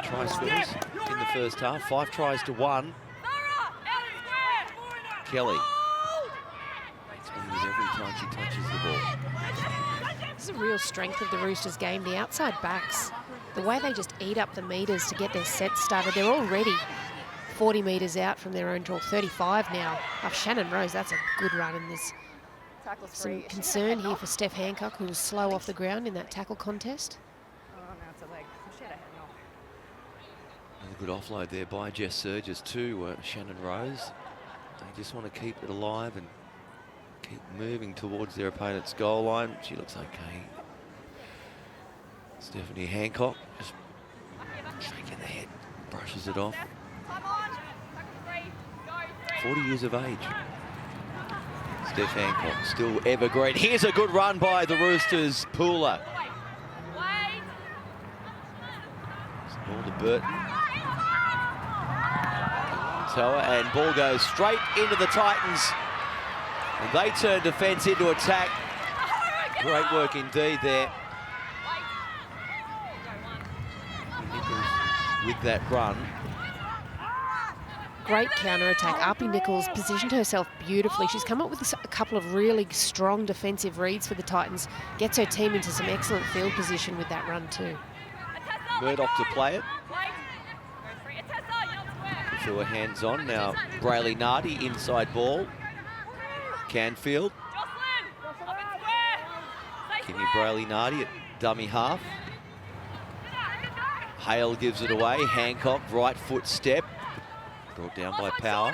try scorers in the first half. 5 tries to 1. Kelly. It's every time she touches the ball. This is a real strength of the Roosters game. The outside backs, the way they just eat up the metres to get their sets started. They're already 40 metres out from their own draw, 35 now. Oh, Shannon Rose, that's a good run, and there's some concern here for Steph Hancock, who was slow off the ground in that tackle contest. Another good offload there by Jess Surgis to Shannon Rose. They just want to keep it alive and keep moving towards their opponent's goal line. She looks okay. Stephanie Hancock just shaking the head, brushes it off. 40 years of age. Steph Hancock still evergreen. Here's a good run by the Roosters. Pooler. Ball to Burton. Toa, and ball goes straight into the Titans. And they turn defence into attack. Great work indeed there. Nichols with that run. Great counter-attack. Arpy Nichols positioned herself beautifully. She's come up with a couple of really strong defensive reads for the Titans. Gets her team into some excellent field position with that run too. Murdoch to play it. Threw her hands on. Now Brayley Nardi inside ball. Canfield. Kimmy Brayley Nardi at dummy half. Hale gives it away. Hancock, right foot step. Brought down by Power.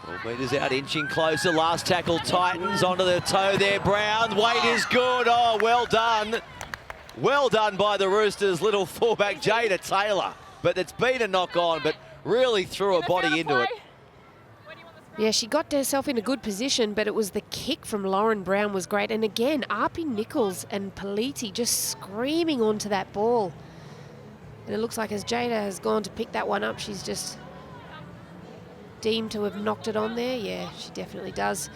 12 metres out, inching closer. Last tackle, Titans onto the toe there. Brown, weight is good. Oh, well done. Well done by the Roosters, little fullback Jada Taylor. But it's been a knock on, but really threw her body into it. Yeah, she got herself in a good position, but it was the kick from Lauren Brown was great. And again, Arpy Nichols and Politi just screaming onto that ball. And it looks like as Jada has gone to pick that one up, she's just deemed to have knocked it on there. Yeah, she definitely does.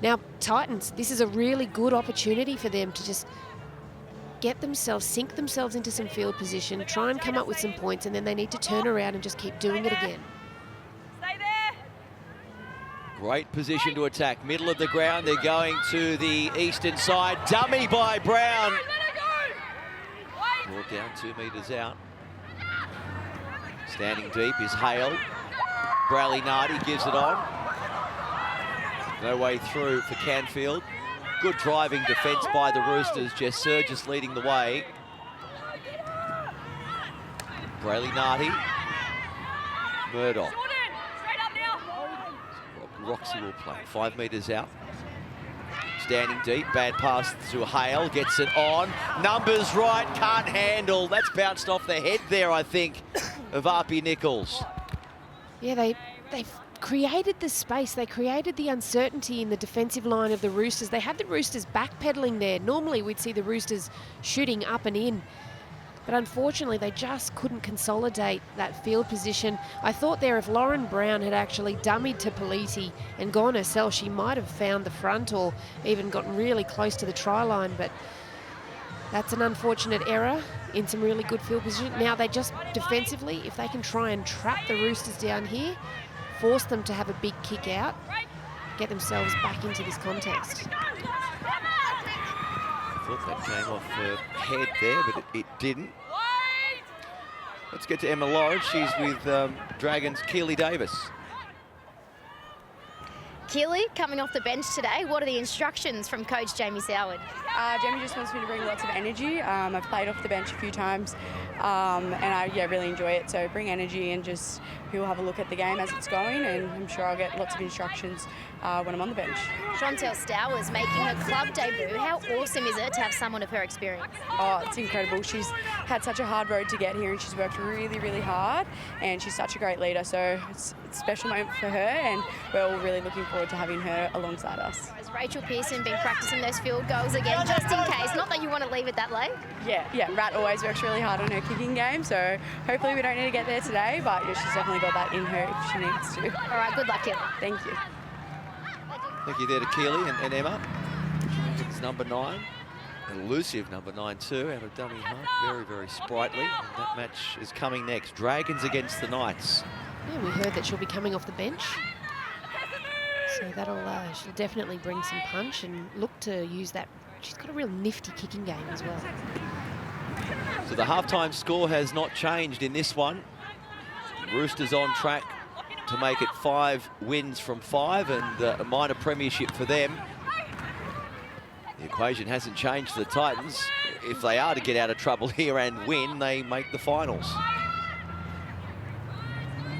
Now, Titans, this is a really good opportunity for them to just get themselves, sink themselves into some field position, try and come up with some points, and then they need to turn around and just keep doing it again. Great position to attack. Middle of the ground, they're going to the eastern side. Dummy by Brown. Brought down 2 metres out. Standing deep is Hale. Brayley Nardi gives it on. No way through for Canfield. Good driving defence by the Roosters. Jess Surgis leading the way. Brayley Nardi. Murdoch. Roxy will play. 5 metres out. Standing deep. Bad pass to Hale. Gets it on. Numbers right. Can't handle. That's bounced off the head there, I think, of Arpy Nichols. Yeah, they've created the space. They created the uncertainty in the defensive line of the Roosters. They had the Roosters backpedaling there. Normally we'd see the Roosters shooting up and in. But unfortunately, they just couldn't consolidate that field position. I thought there if Lauren Brown had actually dummied to Politi and gone herself, she might have found the front or even gotten really close to the try line. But that's an unfortunate error in some really good field position. Now they just defensively, if they can try and trap the Roosters down here, force them to have a big kick out, get themselves back into this contest. I thought that came off her head there, but it didn't. Let's get to Emma Lawrence. She's with Dragons' Keely Davis. Keely, coming off the bench today, what are the instructions from Coach Jamie Soward? Jamie just wants me to bring lots of energy. I've played off the bench a few times and I really enjoy it. So bring energy and just he'll have a look at the game as it's going, and I'm sure I'll get lots of instructions when I'm on the bench. Chantel Stowers making her club debut. How awesome is it to have someone of her experience? Oh, it's incredible. She's had such a hard road to get here and she's worked really, really hard, and she's such a great leader. So it's a special moment for her and we're all really looking forward to having her alongside us. Has Rachel Pearson been practicing those field goals again, just in case? Not that you want to leave it that late. Yeah. Rat always works really hard on her kicking game, so hopefully we don't need to get there today, but yeah, she's definitely got that in her if she needs to. All right, good luck, Keely. Thank you. Thank you there to Keely and Emma. It's number 9. And elusive number 9 too, out of dummy half. Very, very sprightly. And that match is coming next. Dragons against the Knights. Yeah, we heard that she'll be coming off the bench. So she'll definitely bring some punch and look to use that. She's got a real nifty kicking game as well. So the halftime score has not changed in this one. Roosters on track to make it 5 wins from 5 and a minor premiership for them. The equation hasn't changed for the Titans. If they are to get out of trouble here and win, they make the finals.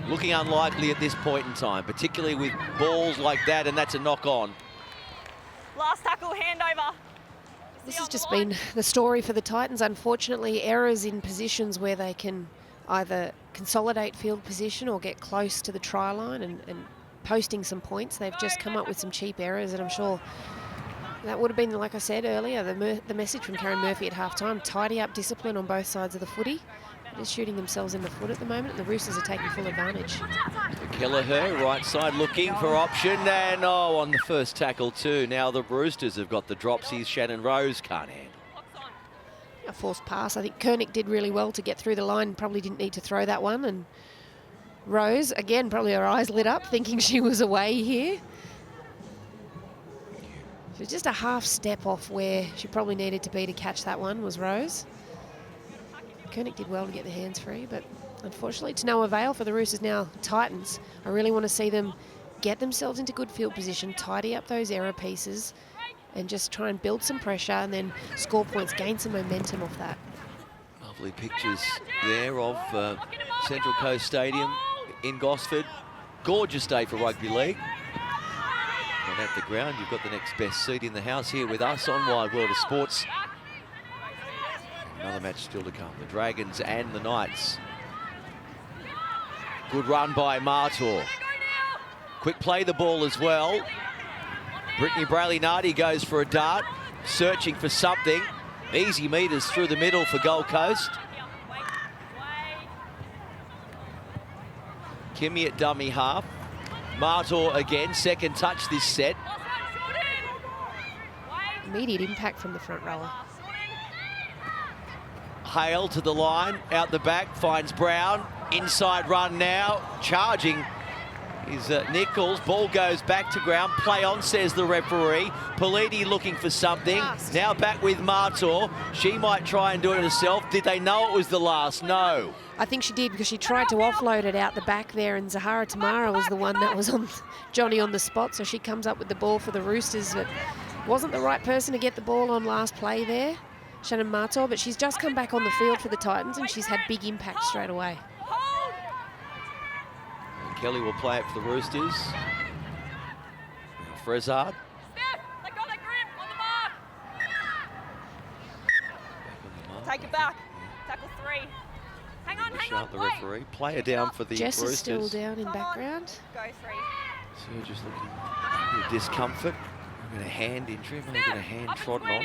Looking unlikely at this point in time, particularly with balls like that, and that's a knock-on. Last tackle, handover. This has just been the story for the Titans. Unfortunately, errors in positions where they can either consolidate field position or get close to the try line and posting some points. They've just come up with some cheap errors, and I'm sure that would have been, like I said earlier, the message from Karen Murphy at halftime: tidy up discipline on both sides of the footy. Just shooting themselves in the foot at the moment, and the Roosters are taking full advantage. Kelleher, right side looking for option, and on the first tackle too. Now the Roosters have got the dropsies. Shannon Rose can't handle. A forced pass. I think Koenig did really well to get through the line, probably didn't need to throw that one, and Rose, again, probably her eyes lit up thinking she was away here. She was just a half step off where she probably needed to be to catch that one, was Rose. Koenig did well to get the hands free, but unfortunately to no avail for the Roosters now. Titans, I really want to see them get themselves into good field position, tidy up those error pieces, and just try and build some pressure and then score points, gain some momentum off that. Lovely pictures there of Central Coast Stadium in Gosford. Gorgeous day for rugby league. And at the ground, you've got the next best seat in the house here with us on Wide World of Sports. Another match still to come. The Dragons and the Knights. Good run by Martor. Quick play the ball as well. Brittany Brayley-Nardi goes for a dart, searching for something. Easy meters through the middle for Gold Coast. Kimmy at dummy half. Martor again, second touch this set. Immediate impact from the front rower. Hale to the line, out the back, finds Brown. Inside run now, charging is Nichols. Ball goes back to ground. Play on, says the referee. Politi looking for something. Last. Now back with Martor. She might try and do it herself. Did they know it was the last? No. I think she did, because she tried to offload it out the back there, and Zahara Tamara was the one that was on Johnny on the spot, so she comes up with the ball for the Roosters, but wasn't the right person to get the ball on last play there, Shannon Martor, but she's just come back on the field for the Titans, and she's had big impact straight away. And Kelly will play it for the Roosters. Frezard. Take it back. Tackle 3. Hang on, The referee. Player down for the Jess Roosters. is still down in background. Go 3. So just looking at discomfort. Maybe a hand injury, maybe a hand trodden on.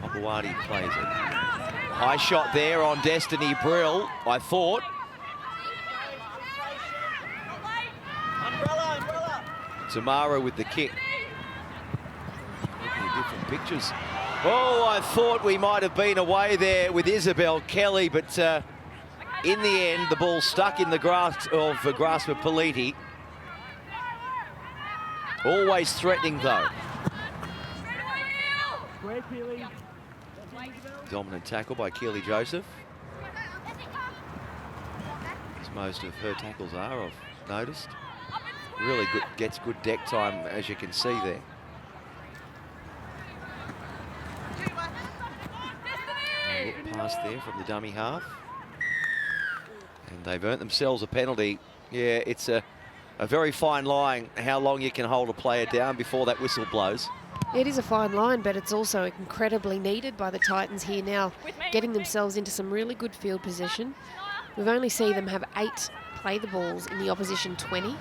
Abawadi plays it. High shot there on Destiny Brill, I thought. Tamara with the kick. Looking at different pictures. Oh, I thought we might have been away there with Isabel Kelly, but in the end, the ball stuck in the grasp of Politi. Always threatening, though. Dominant tackle by Keely Joseph. As most of her tackles are, I've noticed. Really good, gets good deck time, as you can see there. Look past there from the dummy half. And they've earned themselves a penalty. Yeah, it's a very fine line how long you can hold a player down before that whistle blows. It is a fine line, but it's also incredibly needed by the Titans here now, getting themselves into some really good field position. We've only seen them have 8 play the balls in the opposition 20.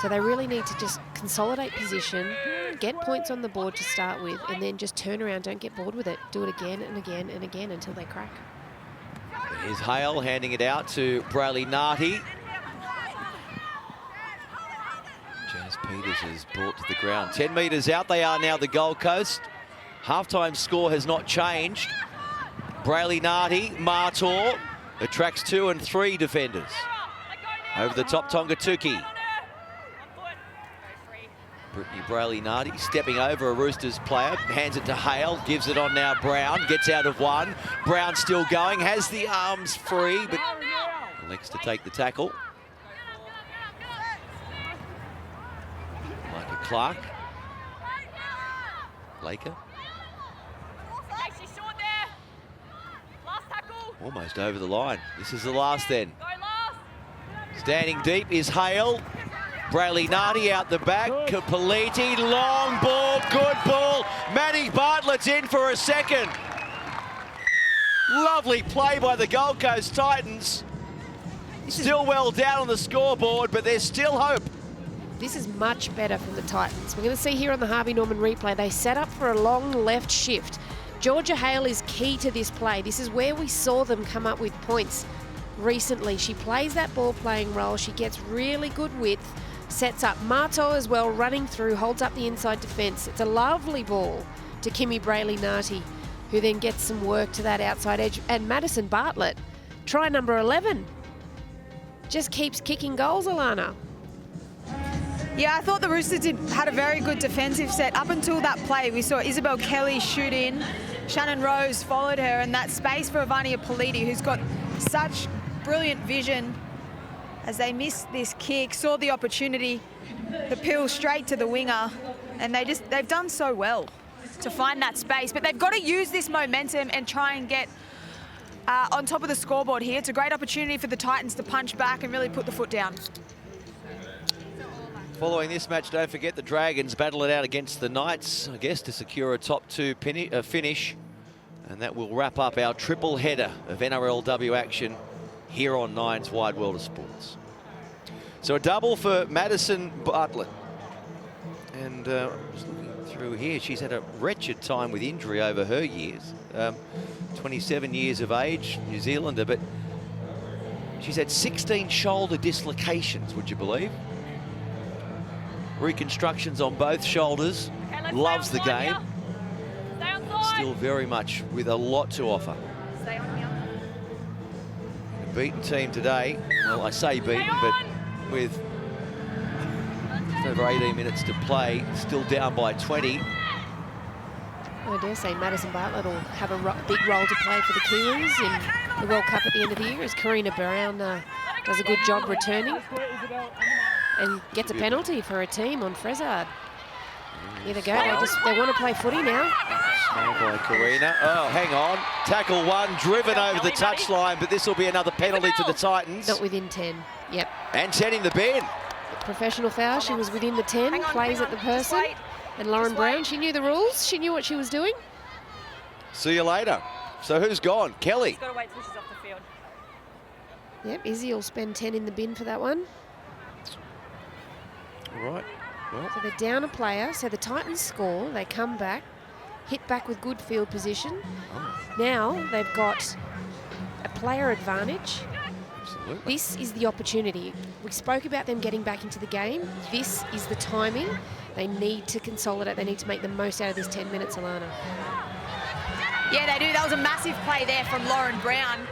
So they really need to just consolidate position, get points on the board to start with, and then just turn around, don't get bored with it. Do it again and again and again until they crack. Here's Hale handing it out to Brayley-Nardi. Jazz Peters is brought to the ground. 10 metres out they are now, the Gold Coast. Halftime score has not changed. Brayley-Nardi, Martor attracts 2 and 3 defenders. Over the top, Tongatuki. Brittany Brayley-Nardi stepping over a Roosters player, hands it to Hale, gives it on now Brown, gets out of one. Brown still going, has the arms free, but elects to take the tackle. Micah Clark. Laker. Almost over the line. This is the last then. Standing deep is Hale. Brayley-Nardi out the back. Politi, long ball, good ball. Maddie Bartlett's in for a second. Lovely play by the Gold Coast Titans. Still well down on the scoreboard, but there's still hope. This is much better from the Titans. We're going to see here on the Harvey Norman replay, they set up for a long left shift. Georgia Hale is key to this play. This is where we saw them come up with points recently. She plays that ball playing role. She gets really good width, sets up Marto as well, running through, holds up the inside defence. It's a lovely ball to Kimmy Brayley-Nati, who then gets some work to that outside edge. And Madison Bartlett, try number 11, just keeps kicking goals, Alana. Yeah, I thought the Roosters had a very good defensive set. Up until that play, we saw Isabel Kelly shoot in. Shannon Rose followed her, and that space for Ivania Politi, who's got such brilliant vision, as they missed this kick, saw the opportunity, the peel straight to the winger, and they've done so well to find that space. But they've got to use this momentum and try and get on top of the scoreboard here. It's a great opportunity for the Titans to punch back and really put the foot down. Following this match, don't forget the Dragons battle it out against the Knights, I guess, to secure a top 2 finish. And that will wrap up our triple header of NRLW action here on Nine's Wide World of Sports. So a double for Madison Bartlett. And just looking through here, she's had a wretched time with injury over her years. 27 years of age, New Zealander, but she's had 16 shoulder dislocations, would you believe? Reconstructions on both shoulders, Okay, loves the game. Stay on side. Still very much with a lot to offer. Stay on here. A beaten team today. Well, I say beaten, but with just over 18 minutes to play, still down by 20. I dare say Madison Bartlett will have a big role to play for the Kiwis in the World Cup at the end of the year, as Karina Brown does a good job returning and gets a penalty for a team on Frezard. Here they go, they want to play footy now. Small by Karina. Oh, hang on. Tackle one, driven over the touchline, but this will be another penalty to the Titans. Not within 10, yep. And 10 in the bin. Professional foul, she was within the 10, plays at the person. And Lauren Brown, she knew the rules, she knew what she was doing. See you later. So who's gone? Kelly. She's got to wait till she's off the field. Yep, Izzy will spend 10 in the bin for that one. All right. Well, So they're down a player, so the Titans score, they come back, hit back with good field position. Now they've got a player advantage. absolutely. This is the opportunity. We spoke about them getting back into the game. This is the timing. They need to consolidate. They need to make the most out of this 10 minutes, Alana. Yeah, they do. That was a massive play there from Lauren Brown.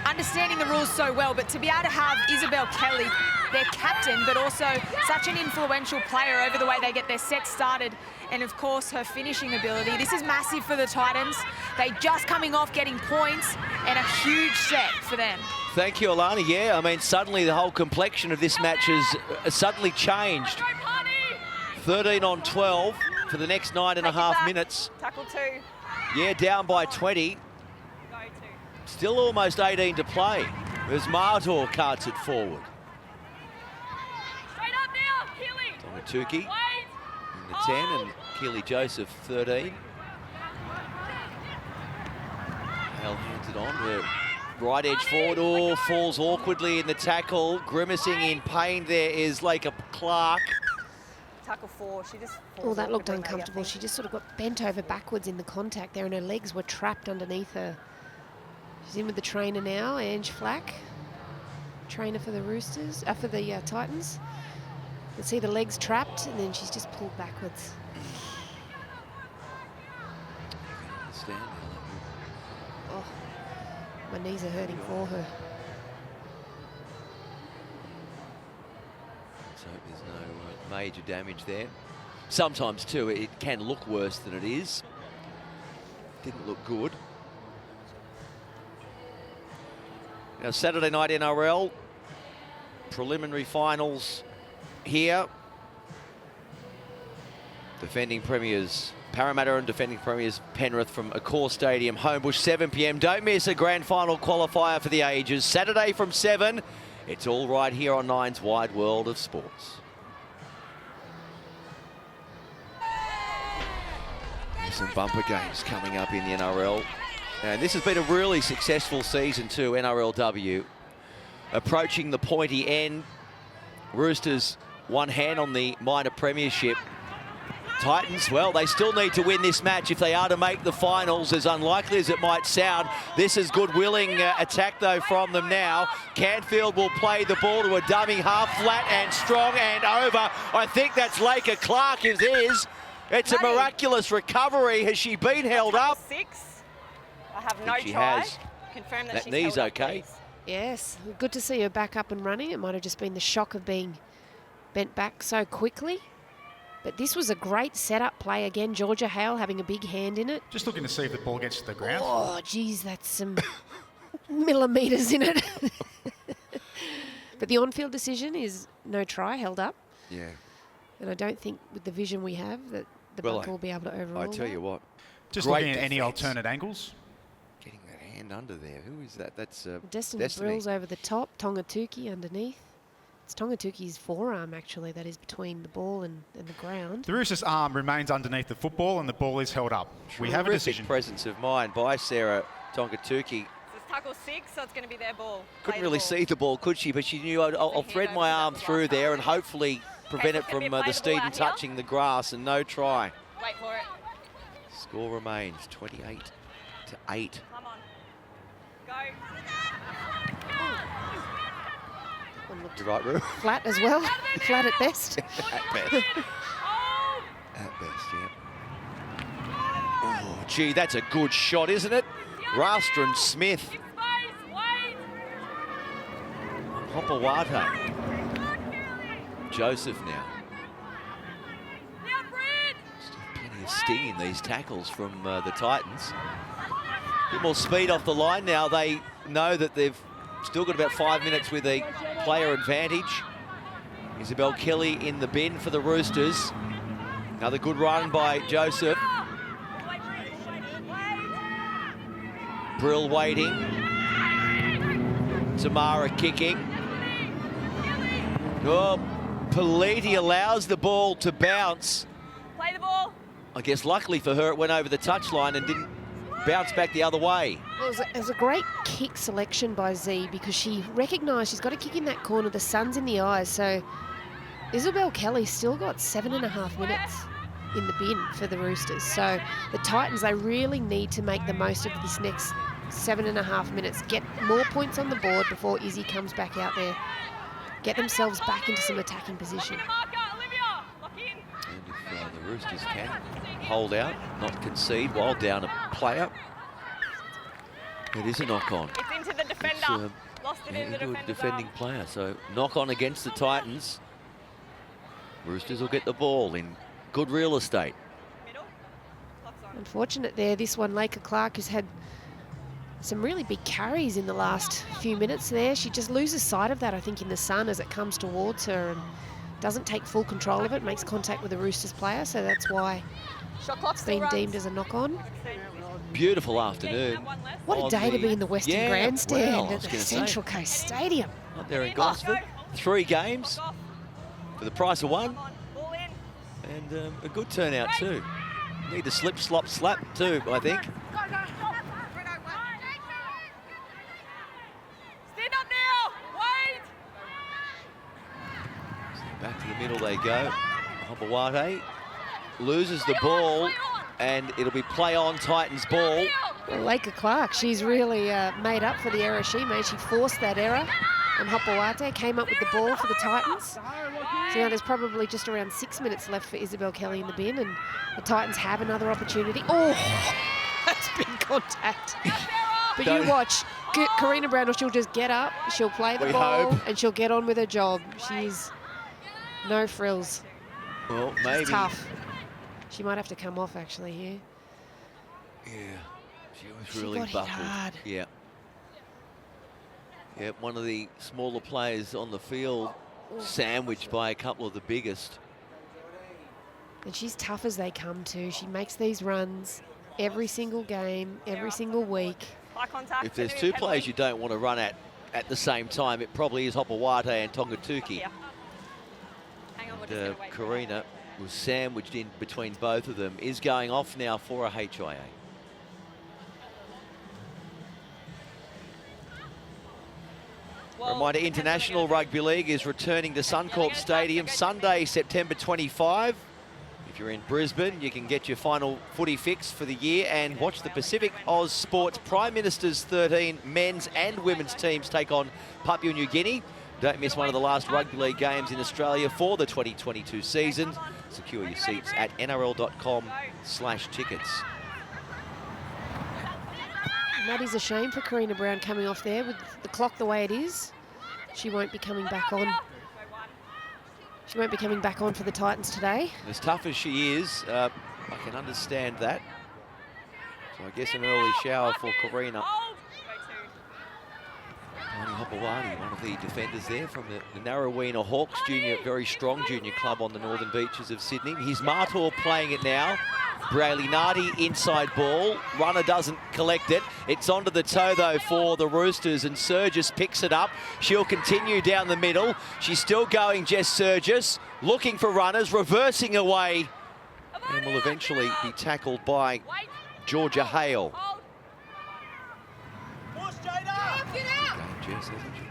Understanding the rules so well, but to be able to have Isabel Kelly, their captain, but also such an influential player over the way they get their set started, and of course her finishing ability. This is massive for the Titans. They just coming off getting points, and a huge set for them. Thank you, Alana. Yeah, I mean, suddenly the whole complexion of this match has suddenly changed. 13 on 12 for the next 9.5 minutes. Tackle 2. Yeah, down by 20. Go 2. Still almost 18 to play as Martor carts it forward. Straight up now, Keely. Tomatuki in the 10 and Keely Joseph 13. Hale hands it on to right edge forward. Oh, falls awkwardly in the tackle. Grimacing in pain there is Laker Clark. Tackle 4. She just. Oh, that looked uncomfortable. She just sort of got bent over backwards in the contact there, and her legs were trapped underneath her. She's in with the trainer now, Ange Flack, trainer for the Roosters, for the Titans. You can see the legs trapped, and then she's just pulled backwards. Understand. Oh, my knees are hurting for her. Let's hope there's no major damage there. Sometimes, too, it can look worse than it is. Didn't look good. Now, Saturday night NRL, preliminary finals here. Defending premiers Parramatta and defending premiers Penrith from Accor Stadium, Homebush, 7 p.m. Don't miss a grand final qualifier for the ages. Saturday from 7. It's all right here on Nine's Wide World of Sports. There's some bumper games coming up in the NRL. And this has been a really successful season too, NRLW. Approaching the pointy end. Roosters one hand on the minor premiership. Titans, well, they still need to win this match if they are to make the finals, as unlikely as it might sound. This is good willing attack, though, from them now. Canfield will play the ball to a dummy, half flat and strong and over. I think that's Laker Clark, it is. It's a miraculous recovery. Has she been held up? 6. I have no She try. has. Confirm that That she's knee's held up, okay. please. Yes, good to see her back up and running. It might have just been the shock of being bent back so quickly. But this was a great setup play again. Georgia Hale having a big hand in it. Just looking to see if the ball gets to the ground. Oh, geez, that's some millimetres in it. But the on-field decision is no try, held up. Yeah. And I don't think with the vision we have that the Well, bunker will be able to overrule I tell that. you what. Just great looking at any defence. alternate angles. Getting that hand under there. Who is that? That's Destiny Brills over the top, Tongatuki underneath. It's Tongatuki's forearm, actually, that is between the ball and the ground. The Roosters' arm remains underneath the football and the ball is held up. We have a Terrific decision. presence of mind by Sarah Tongatuki. This is tackle 6, so it's going to be their ball. Couldn't Play the really ball. see the ball, could she? But she knew I'll thread my arm through there and hopefully prevent so it it's gonna from be a the play the ball Steeden out here. touching the grass, and no try. Wait for it. Score remains 28-8. Come on. Go. One looked You're right, Roo? flat as well, flat at best. At best. Oh! At best, yeah. Oh, gee, that's a good shot, isn't it? Rastron Smith. Space, wait! Hopawate. Joseph now. Now, Fred! Still plenty of sting in these tackles from the Titans. A bit more speed off the line now. They know that they've still got about 5 minutes with a player advantage. Isabel Kelly in the bin for the Roosters. Another good run by Joseph. Brill waiting. Tamara kicking. Oh, Politi allows the ball to bounce. Play the ball. I guess luckily for her, it went over the touchline and didn't bounce back the other way. Well, it was a great kick selection by Z because she recognised she's got to kick in that corner. The sun's in the eyes, so Isabel Kelly still got 7.5 minutes in the bin for the Roosters. So the Titans, they really need to make the most of this next 7.5 minutes, get more points on the board before Izzy comes back out there, get themselves back into some attacking position. And if the Roosters can hold out, not concede while down a player, it is a knock-on. It's into the defender. Lost it in the Into a defender's defending arm. player, so knock-on against the Titans. Roosters will get the ball in good real estate. Middle. Clock's on. Unfortunate there, this one, Laker Clark, who's had some really big carries in the last few minutes there. She just loses sight of that, I think, in the sun as it comes towards her and doesn't take full control of it, makes contact with the Roosters player, so that's why Shot clock it's still been runs. deemed as a knock-on. Beautiful afternoon. What a On day to the- be in the Western Yeah, Grandstand well, I at was the gonna say. Central Coast Stadium. Up there in Gosford. 3 games Off. for the price of 1. Come on. Ball in. And a good turnout too. Need to slip, slop, slap too, I think. Stand up now. Wait. Back to the middle they go. Hopawate loses the ball, and it'll be play on Titans ball. Well, Laker Clark, she's really made up for the error she made. She forced that error, and Hopawate came up with the ball for the Titans. So now there's probably just around 6 minutes left for Isabel Kelly in the bin, and the Titans have another opportunity. Oh, that's big contact. But Don't- you watch, Karina Brown, she'll just get up, she'll play the We ball, hope. and she'll get on with her job. She's no frills. Well, maybe. It's tough. She might have to come off actually here. Yeah, she was She really got hit buckled. hard. Yeah. Yeah, one of the smaller players on the field, sandwiched by a couple of the biggest. And she's tough as they come too. She makes these runs every single game, every single week. Eye contact. If there's Enemy two head players lead. you don't want to run at the same time, it probably is Hopawate and Tongatuki. Yeah. Hang on, we're just gonna wait for it. Karina was sandwiched in between both of them, is going off now for a HIA. Well, Reminder, depends what International they're gonna Rugby League is returning to Suncorp Stadium Sunday, September 25. If If you're in Brisbane, you can get your final footy fix for the year and watch the Pacific Oz Sports Prime Minister's 13 men's and women's teams take on Papua New Guinea. Don't miss one of the last rugby league games in Australia for the 2022 season. Secure your seats at nrl.com/tickets. And that is a shame for Karina Brown coming off there with the clock the way it is. She won't be coming back on. She won't be coming back on for the Titans today. As tough as she is, I can understand that. So I guess an early shower for Karina. Tony Hopewadi, one of the defenders there from the Narrowena Hawks junior, very strong junior club on the northern beaches of Sydney. Here's Martor playing it now. Brayley Nardi, inside ball. Runner doesn't collect it. It's onto the toe, though, for the Roosters, and Surgis picks it up. She'll continue down the middle. She's still going, Jess Surgis, looking for runners, reversing away, and will eventually be tackled by Georgia Hale.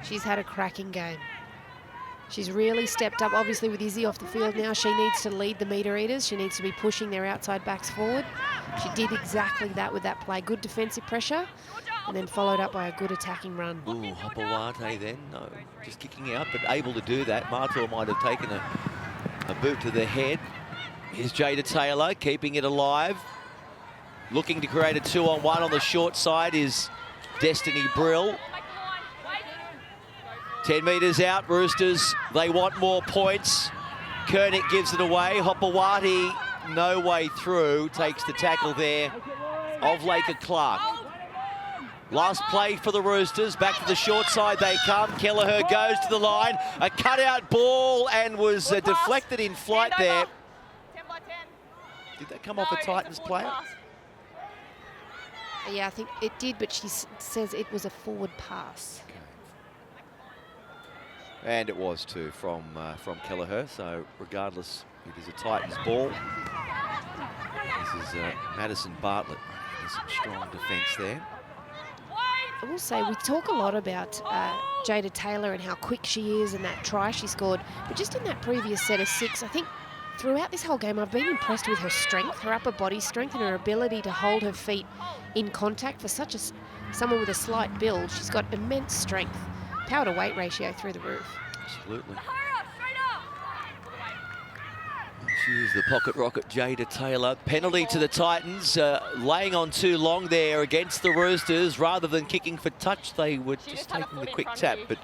She's had a cracking game. She's really stepped up, obviously, with Izzy off the field now. She needs to lead the meter eaters. She needs to be pushing their outside backs forward. She did exactly that with that play. Good defensive pressure, and then followed up by a good attacking run. Ooh, Hopewadi then, no, just kicking out, but able to do that. Martor might have taken a boot to the head. Here's Jada Taylor, keeping it alive. Looking to create a 2-on-1 on the short side is Destiny Brill. 10 metres out, Roosters, they want more points. Kernick gives it away. Hopewadi, no way through, takes the tackle there of Laker Clark. Last play for the Roosters, back to the short side they come. Kelleher goes to the line, a cutout ball and was deflected in flight there. 10 by 10. Did that come off a Titans player? Yeah, I think it did, but she says it was a forward pass. And it was too from Kelleher, so regardless, it is a Titans ball. This is Madison Bartlett. There's some strong defence there. I will say, we talk a lot about Jada Taylor and how quick she is and that try she scored, but just in that previous set of 6, I think throughout this whole game, I've been impressed with her strength, her upper body strength, and her ability to hold her feet in contact for someone with a slight build. She's got immense strength. Power to weight ratio through the roof. Absolutely. She is the pocket rocket, Jada Taylor. Penalty to the Titans, laying on too long there against the Roosters. Rather than kicking for touch, they were just taking the quick tap. But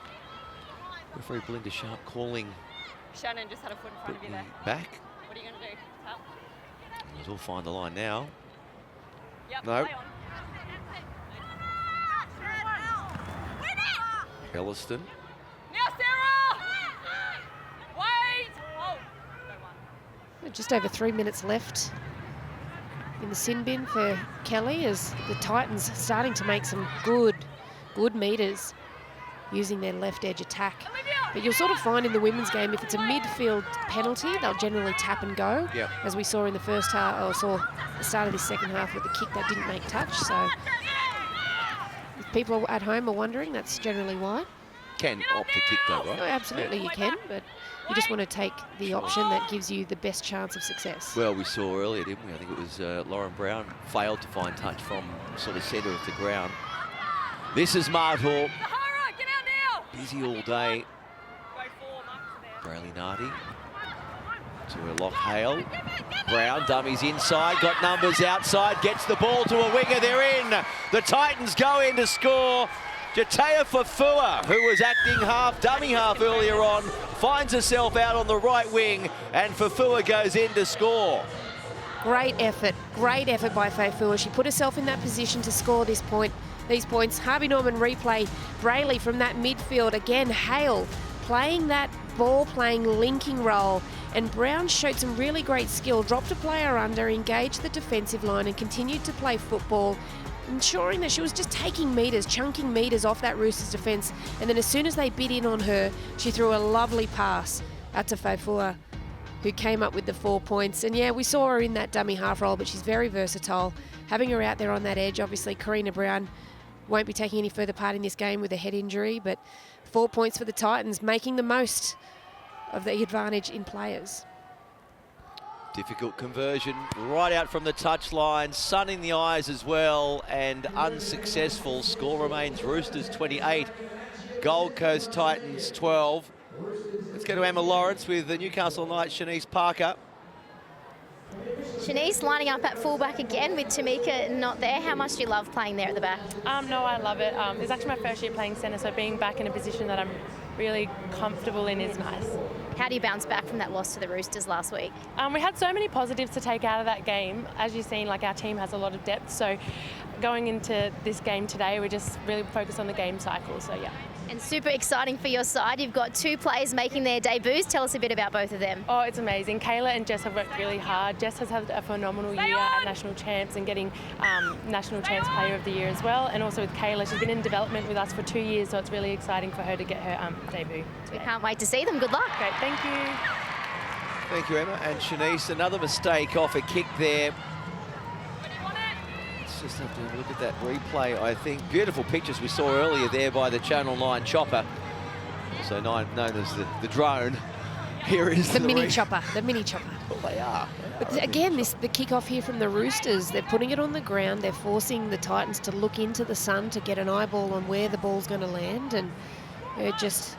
referee Belinda Sharp calling Shannon just had a foot in front of you there. Back. What are you going to do? Tap? We'll find the line now. Yep, No. play on. Elliston. Now, Sarah! Wait! Oh, Just over 3 minutes left in the sin bin for Kelly, as the Titans starting to make some good meters using their left edge attack. But you'll sort of find in the women's game, if it's a midfield penalty, they'll generally tap and go, as we saw in the first half, or saw the start of this second half with the kick that didn't make touch. So if people at home are wondering, that's generally why. Can opt to kick though, right? Oh, absolutely you can, but you just want to take the option that gives you the best chance of success. Well, we saw earlier, didn't we? I think it was Lauren Brown failed to find touch from sort of centre of the ground. This is Martor. Busy all day. Brayley Nardi to her Lock Hale. Brown, dummies inside, got numbers outside, gets the ball to a winger, they're in. The Titans go in to score. Jatea Fafua, who was acting dummy half earlier on, finds herself out on the right wing, and Fafua goes in to score. Great effort by Fafua. She put herself in that position to score these points. Harvey Norman replay, Brayley from that midfield. Again, Hale playing that ball-playing linking role. And Brown showed some really great skill, dropped a player under, engaged the defensive line and continued to play football, ensuring that she was just taking metres, chunking metres off that Roosters defence. And then as soon as they bit in on her, she threw a lovely pass out to Fafua, who came up with the 4 points. And yeah, we saw her in that dummy half role, but she's very versatile. Having her out there on that edge, obviously Karina Brown won't be taking any further part in this game with a head injury, but 4 points for the Titans, making the most of the advantage in players. Difficult conversion right out from the touchline. Sun in the eyes as well, and unsuccessful. Score remains Roosters 28, Gold Coast Titans 12. Let's go to Emma Lawrence with the Newcastle Knights' Shanice Parker. Shanice lining up at fullback again with Tamika not there. How much do you love playing there at the back? No, I love it. It's actually my first year playing centre, so being back in a position that I'm really comfortable in is nice. How do you bounce back from that loss to the Roosters last week? We had so many positives to take out of that game. As you've seen, like, our team has a lot of depth, so going into this game today, we just really focus on the game cycle, so yeah. And super exciting for your side. You've got 2 players making their debuts. Tell us a bit about both of them. Oh, it's amazing. Kayla and Jess have worked really hard. Jess has had a phenomenal year at National Champs and getting National Champs Player of the Year as well. And also with Kayla, she's been in development with us for 2 years, so it's really exciting for her to get her debut. We can't wait to see them. Good luck. Great, thank you. Thank you, Emma. And Shanice, another mistake off a kick there. Just have to look at that replay, I think. Beautiful pictures we saw earlier there by the Channel 9 chopper. Also known as the drone. Here is the mini chopper, the mini chopper. Well, they are. But again, the kick-off here from the Roosters, they're putting it on the ground. They're forcing the Titans to look into the sun to get an eyeball on where the ball's going to land, and they're just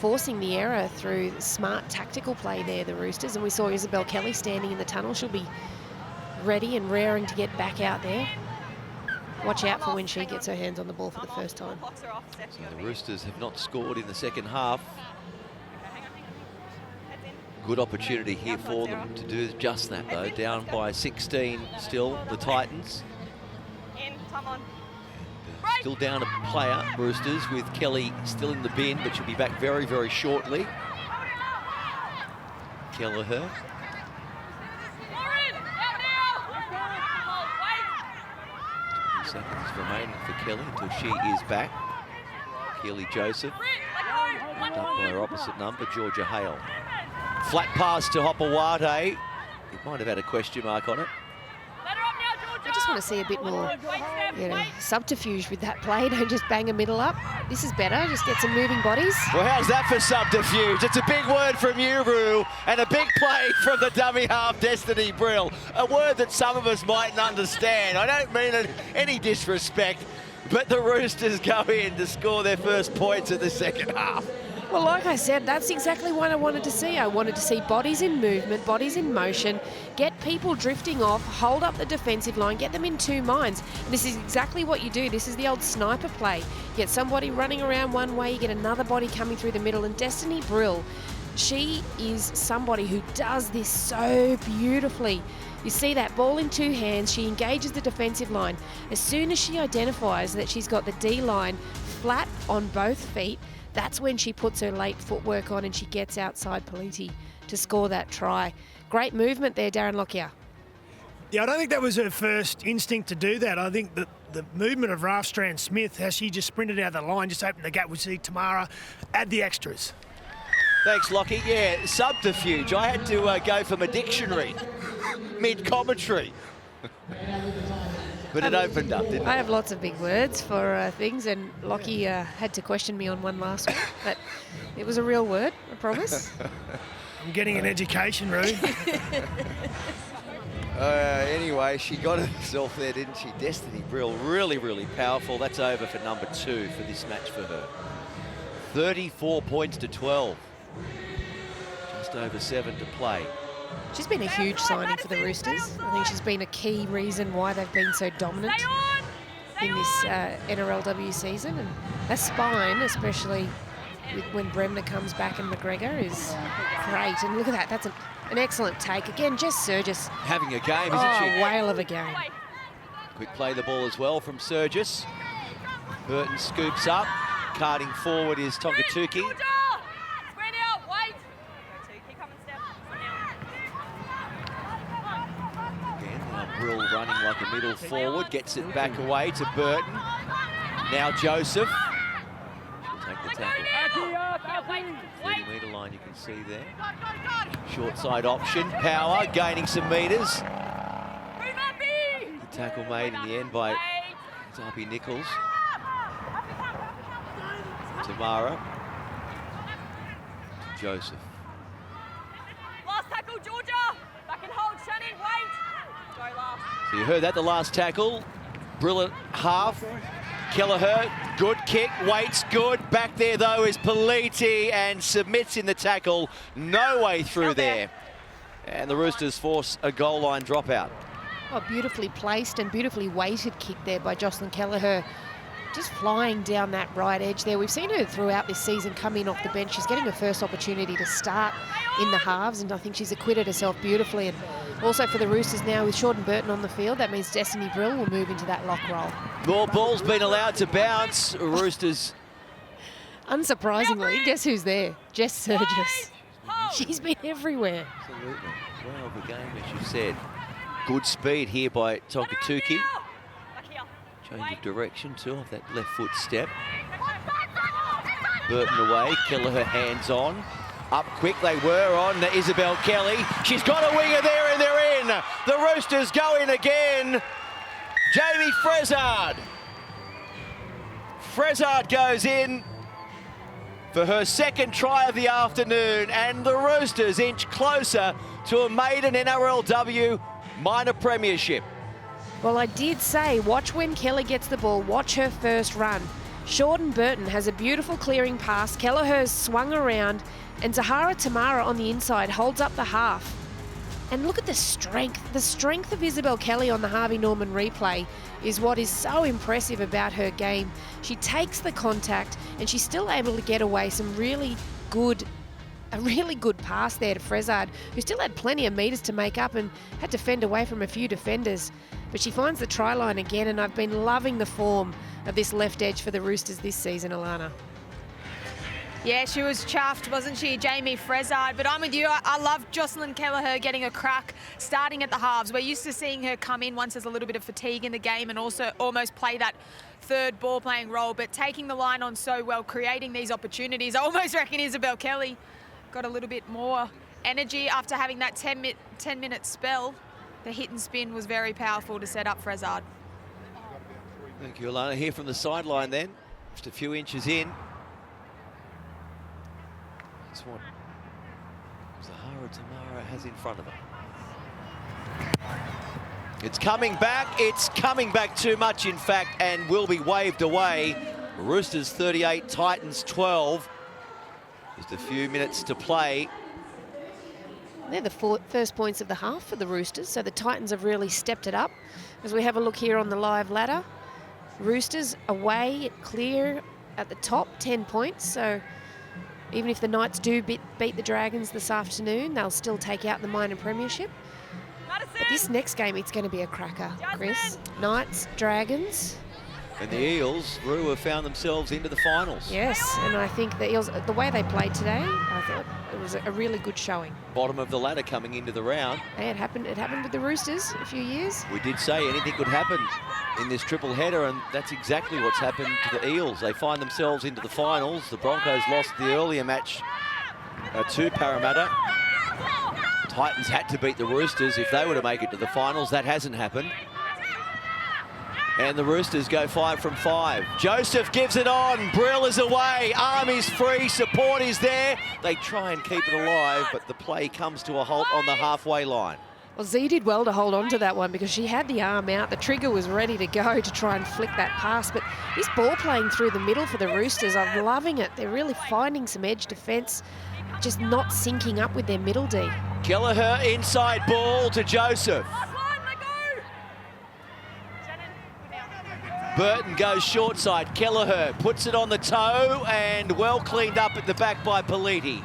forcing the error through smart tactical play there, the Roosters. And we saw Isabel Kelly standing in the tunnel. She'll be ready and raring to get back out there. Watch out for when she gets her hands on the ball for the first time. So the Roosters have not scored in the second half. Good opportunity here for them to do just that, though. Down by 16 still, the Titans. Still down a player, Roosters, with Kelly still in the bin, but she'll be back very, very shortly. Kelleher. Seconds remaining for Kelly until she is back. Keely Joseph, picked up by her opposite number, Georgia Hale. Flat pass to Hopewade. It might have had a question mark on it. I just want to see a bit more, subterfuge with that play. Don't just bang a middle up. This is better. Just get some moving bodies. Well, how's that for subterfuge? It's a big word from you, Roo, and a big play from the dummy half, Destiny Brill. A word that some of us mightn't understand. I don't mean any disrespect, but the Roosters go in to score their first points of the second half. Well, like I said, that's exactly what I wanted to see. I wanted to see bodies in movement, bodies in motion, get people drifting off, hold up the defensive line, get them in 2 minds. And this is exactly what you do. This is the old sniper play. Get somebody running around one way, you get another body coming through the middle. And Destiny Brill, she is somebody who does this so beautifully. You see that ball in 2 hands, she engages the defensive line. As soon as she identifies that she's got the D-line flat on both feet, that's when she puts her late footwork on and she gets outside Politi to score that try. Great movement there, Darren Lockyer. Yeah, I don't think that was her first instinct to do that. I think that the movement of Ralph Strand-Smith, how she just sprinted out of the line, just opened the gap. We see Tamara add the extras. Thanks, Lockie. Yeah, subterfuge. I had to go from a dictionary mid-commentary. But it opened up, didn't it? I have lots of big words for things, and Lockie had to question me on one last week, but it was a real word, I promise. I'm getting an education, Roo. Anyway, she got herself there, didn't she? Destiny Brill, really, really powerful. That's over for number 2 for this match for her. 34 points to 12. Just over 7 to play. She's been a huge signing for the Roosters. I think she's been a key reason why they've been so dominant in this NRLW season. And that spine, especially when Bremner comes back and McGregor, is great. And look at that, that's an excellent take. Again, Jess Surgis. Having a game, isn't she? Whale of a game. Quick play the ball as well from Surgis. Burton scoops up. Carting forward is Tongatuki. Brill running like a middle forward, gets it back away to Burton. Now Joseph. She'll take the tackle. 30-metre line you can see there. Short side option. Power gaining some metres. The tackle made in the end by Darby Nichols. Tamara. To Joseph. Last tackle, Georgia. So you heard that, the last tackle. Brilliant half. Kelleher, good kick, waits good. Back there, though, is Politi and submits in the tackle. No way through there. And the Roosters force a goal line dropout. Oh, beautifully placed and beautifully weighted kick there by Jocelyn Kelleher. Just flying down that right edge there. We've seen her throughout this season come in off the bench. She's getting her first opportunity to start in the halves, and I think she's acquitted herself beautifully. And also for the Roosters now, with Jordan Burton on the field, that means Destiny Brill will move into that lock role. More ball's been allowed to bounce. Roosters. Unsurprisingly, guess who's there? Jess Surgis. She's been everywhere. Absolutely. Well, the game, as you said. Good speed here by Tongatuki. Change of direction too off that left foot step. Burton away, Kelleher hands on. Up quick they were on Isabel Kelly. She's got a winger there and they're in. The Roosters go in again. Jamie Frezard. Frezard goes in for her second try of the afternoon, and the Roosters inch closer to a maiden NRLW minor premiership. Well, I did say, watch when Kelly gets the ball, watch her first run. Jordan Burton has a beautiful clearing pass. Kelleher's swung around, and Zahara Tamara on the inside holds up the half. And look at the strength of Isabel Kelly on the Harvey Norman replay is what is so impressive about her game. She takes the contact, and she's still able to get away a really good pass there to Frezard, who still had plenty of metres to make up and had to fend away from a few defenders. But she finds the try line again, and I've been loving the form of this left edge for the Roosters this season, Alana. Yeah, she was chuffed, wasn't she, Jamie Frezard? But I'm with you. I love Jocelyn Kelleher getting a crack starting at the halves. We're used to seeing her come in once there's a little bit of fatigue in the game and also almost play that third ball-playing role, but taking the line on so well, creating these opportunities. I almost reckon Isabel Kelly got a little bit more energy after having that 10-minute spell. The hit and spin was very powerful to set up Frezard. Thank you, Alana. Here from the sideline then, just a few inches in. That's what Zahara Tamara has in front of her. It's coming back too much, in fact, and will be waved away. Roosters 38, Titans 12. Just a few minutes to play. They're the first points of the half for the Roosters, so the Titans have really stepped it up. As we have a look here on the live ladder, Roosters away, clear at the top, 10 points. So even if the Knights do beat the Dragons this afternoon, they'll still take out the minor premiership. But this next game, it's going to be a cracker, Chris. Knights, Dragons. And the Eels, Roo, have found themselves into the finals. Yes, and I think the Eels, the way they played today, I thought it was a really good showing. Bottom of the ladder coming into the round. Hey, it happened with the Roosters a few years. We did say anything could happen in this triple header, and that's exactly what's happened to the Eels. They find themselves into the finals. The Broncos lost the earlier match to Parramatta. Titans had to beat the Roosters if they were to make it to the finals. That hasn't happened. And the Roosters go 5 from 5. Joseph gives it on. Brill is away. Arm is free. Support is there. They try and keep it alive, but the play comes to a halt on the halfway line. Well, Z did well to hold on to that one because she had the arm out. The trigger was ready to go to try and flick that pass. But this ball playing through the middle for the Roosters, I'm loving it. They're really finding some edge defence, just not syncing up with their middle D. Kelleher inside ball to Joseph. Burton goes short side. Kelleher puts it on the toe and well cleaned up at the back by Politi.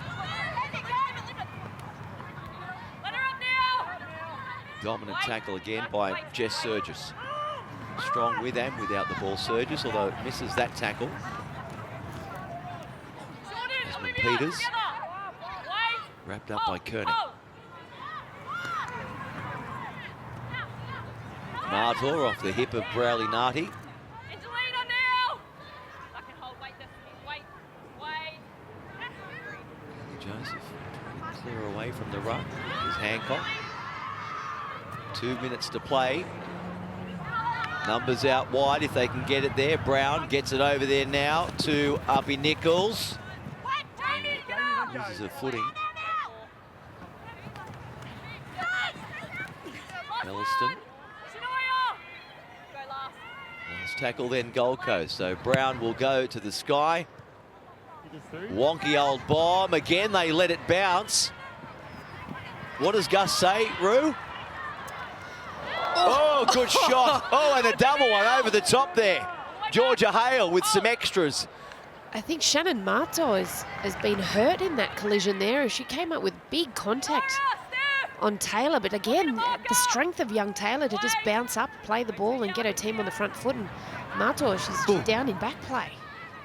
Dominant tackle again by Jess Surgis. Strong with and without the ball, Surgis, although it misses that tackle. Desmond Peters. Wrapped up by Kearney. Martor off the hip of Browley Nati. Joseph trying to clear away from the ruck. Here's Hancock. 2 minutes to play. Numbers out wide if they can get it there. Brown gets it over there now to Uppy Nichols. Uses a footing. Elliston. Last tackle then Gold Coast. So Brown will go to the sky. Wonky old bomb. Again, they let it bounce. What does Gus say, Roo? Oh, good shot. Oh, and a double one over the top there. Georgia Hale with some extras. I think Shannon Marto has been hurt in that collision there. She came up with big contact on Taylor, but again, the strength of young Taylor to just bounce up, play the ball and get her team on the front foot. And Marto, she's down in back play.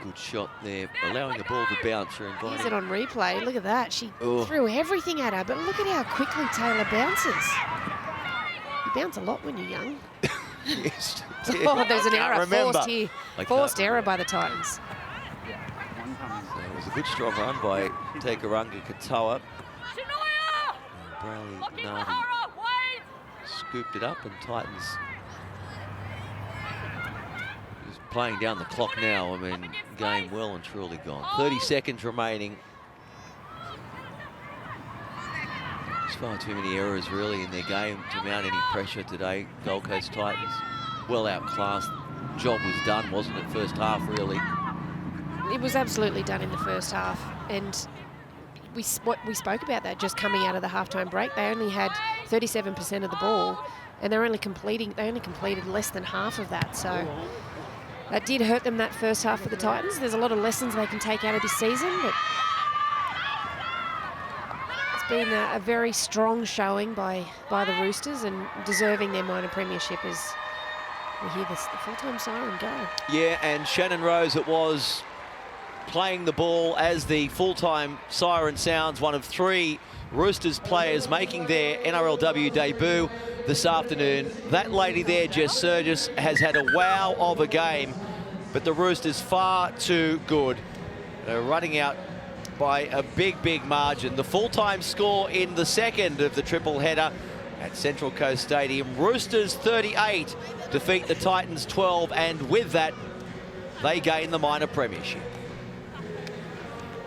Good shot there, allowing the ball to bounce. Here's it on replay. Look at that. She threw everything at her, but look at how quickly Taylor bounces. You bounce a lot when you're young. Yes. Oh, there's an error forced here. Forced error by the Titans. So it was a good strong run by Tekarunga Katoa. Bradley Nardi scooped it up, and Titans is playing down the clock now. I mean, game well and truly gone. 30 seconds remaining. There's far too many errors really in their game to mount any pressure today. Gold Coast Titans well outclassed. Job was done, wasn't it, first half really? It was absolutely done in the first half, and we spoke about that just coming out of the halftime break. They only had 37% of the ball, and they only completed less than half of that. So that did hurt them that first half for the Titans. There's a lot of lessons they can take out of this season, but it's been a very strong showing by the Roosters, and deserving their minor premiership as we hear the full-time siren go. Yeah, and Shannon Rose it was, playing the ball as the full-time siren sounds. One of 3 Roosters players making their NRLW debut this afternoon. That lady there, Jess Surgis, has had a wow of a game, but the Roosters far too good. They're running out by a big margin. The full-time score in the second of the triple header at Central Coast Stadium. Roosters 38 defeat the Titans 12, and with that, they gain the minor premiership.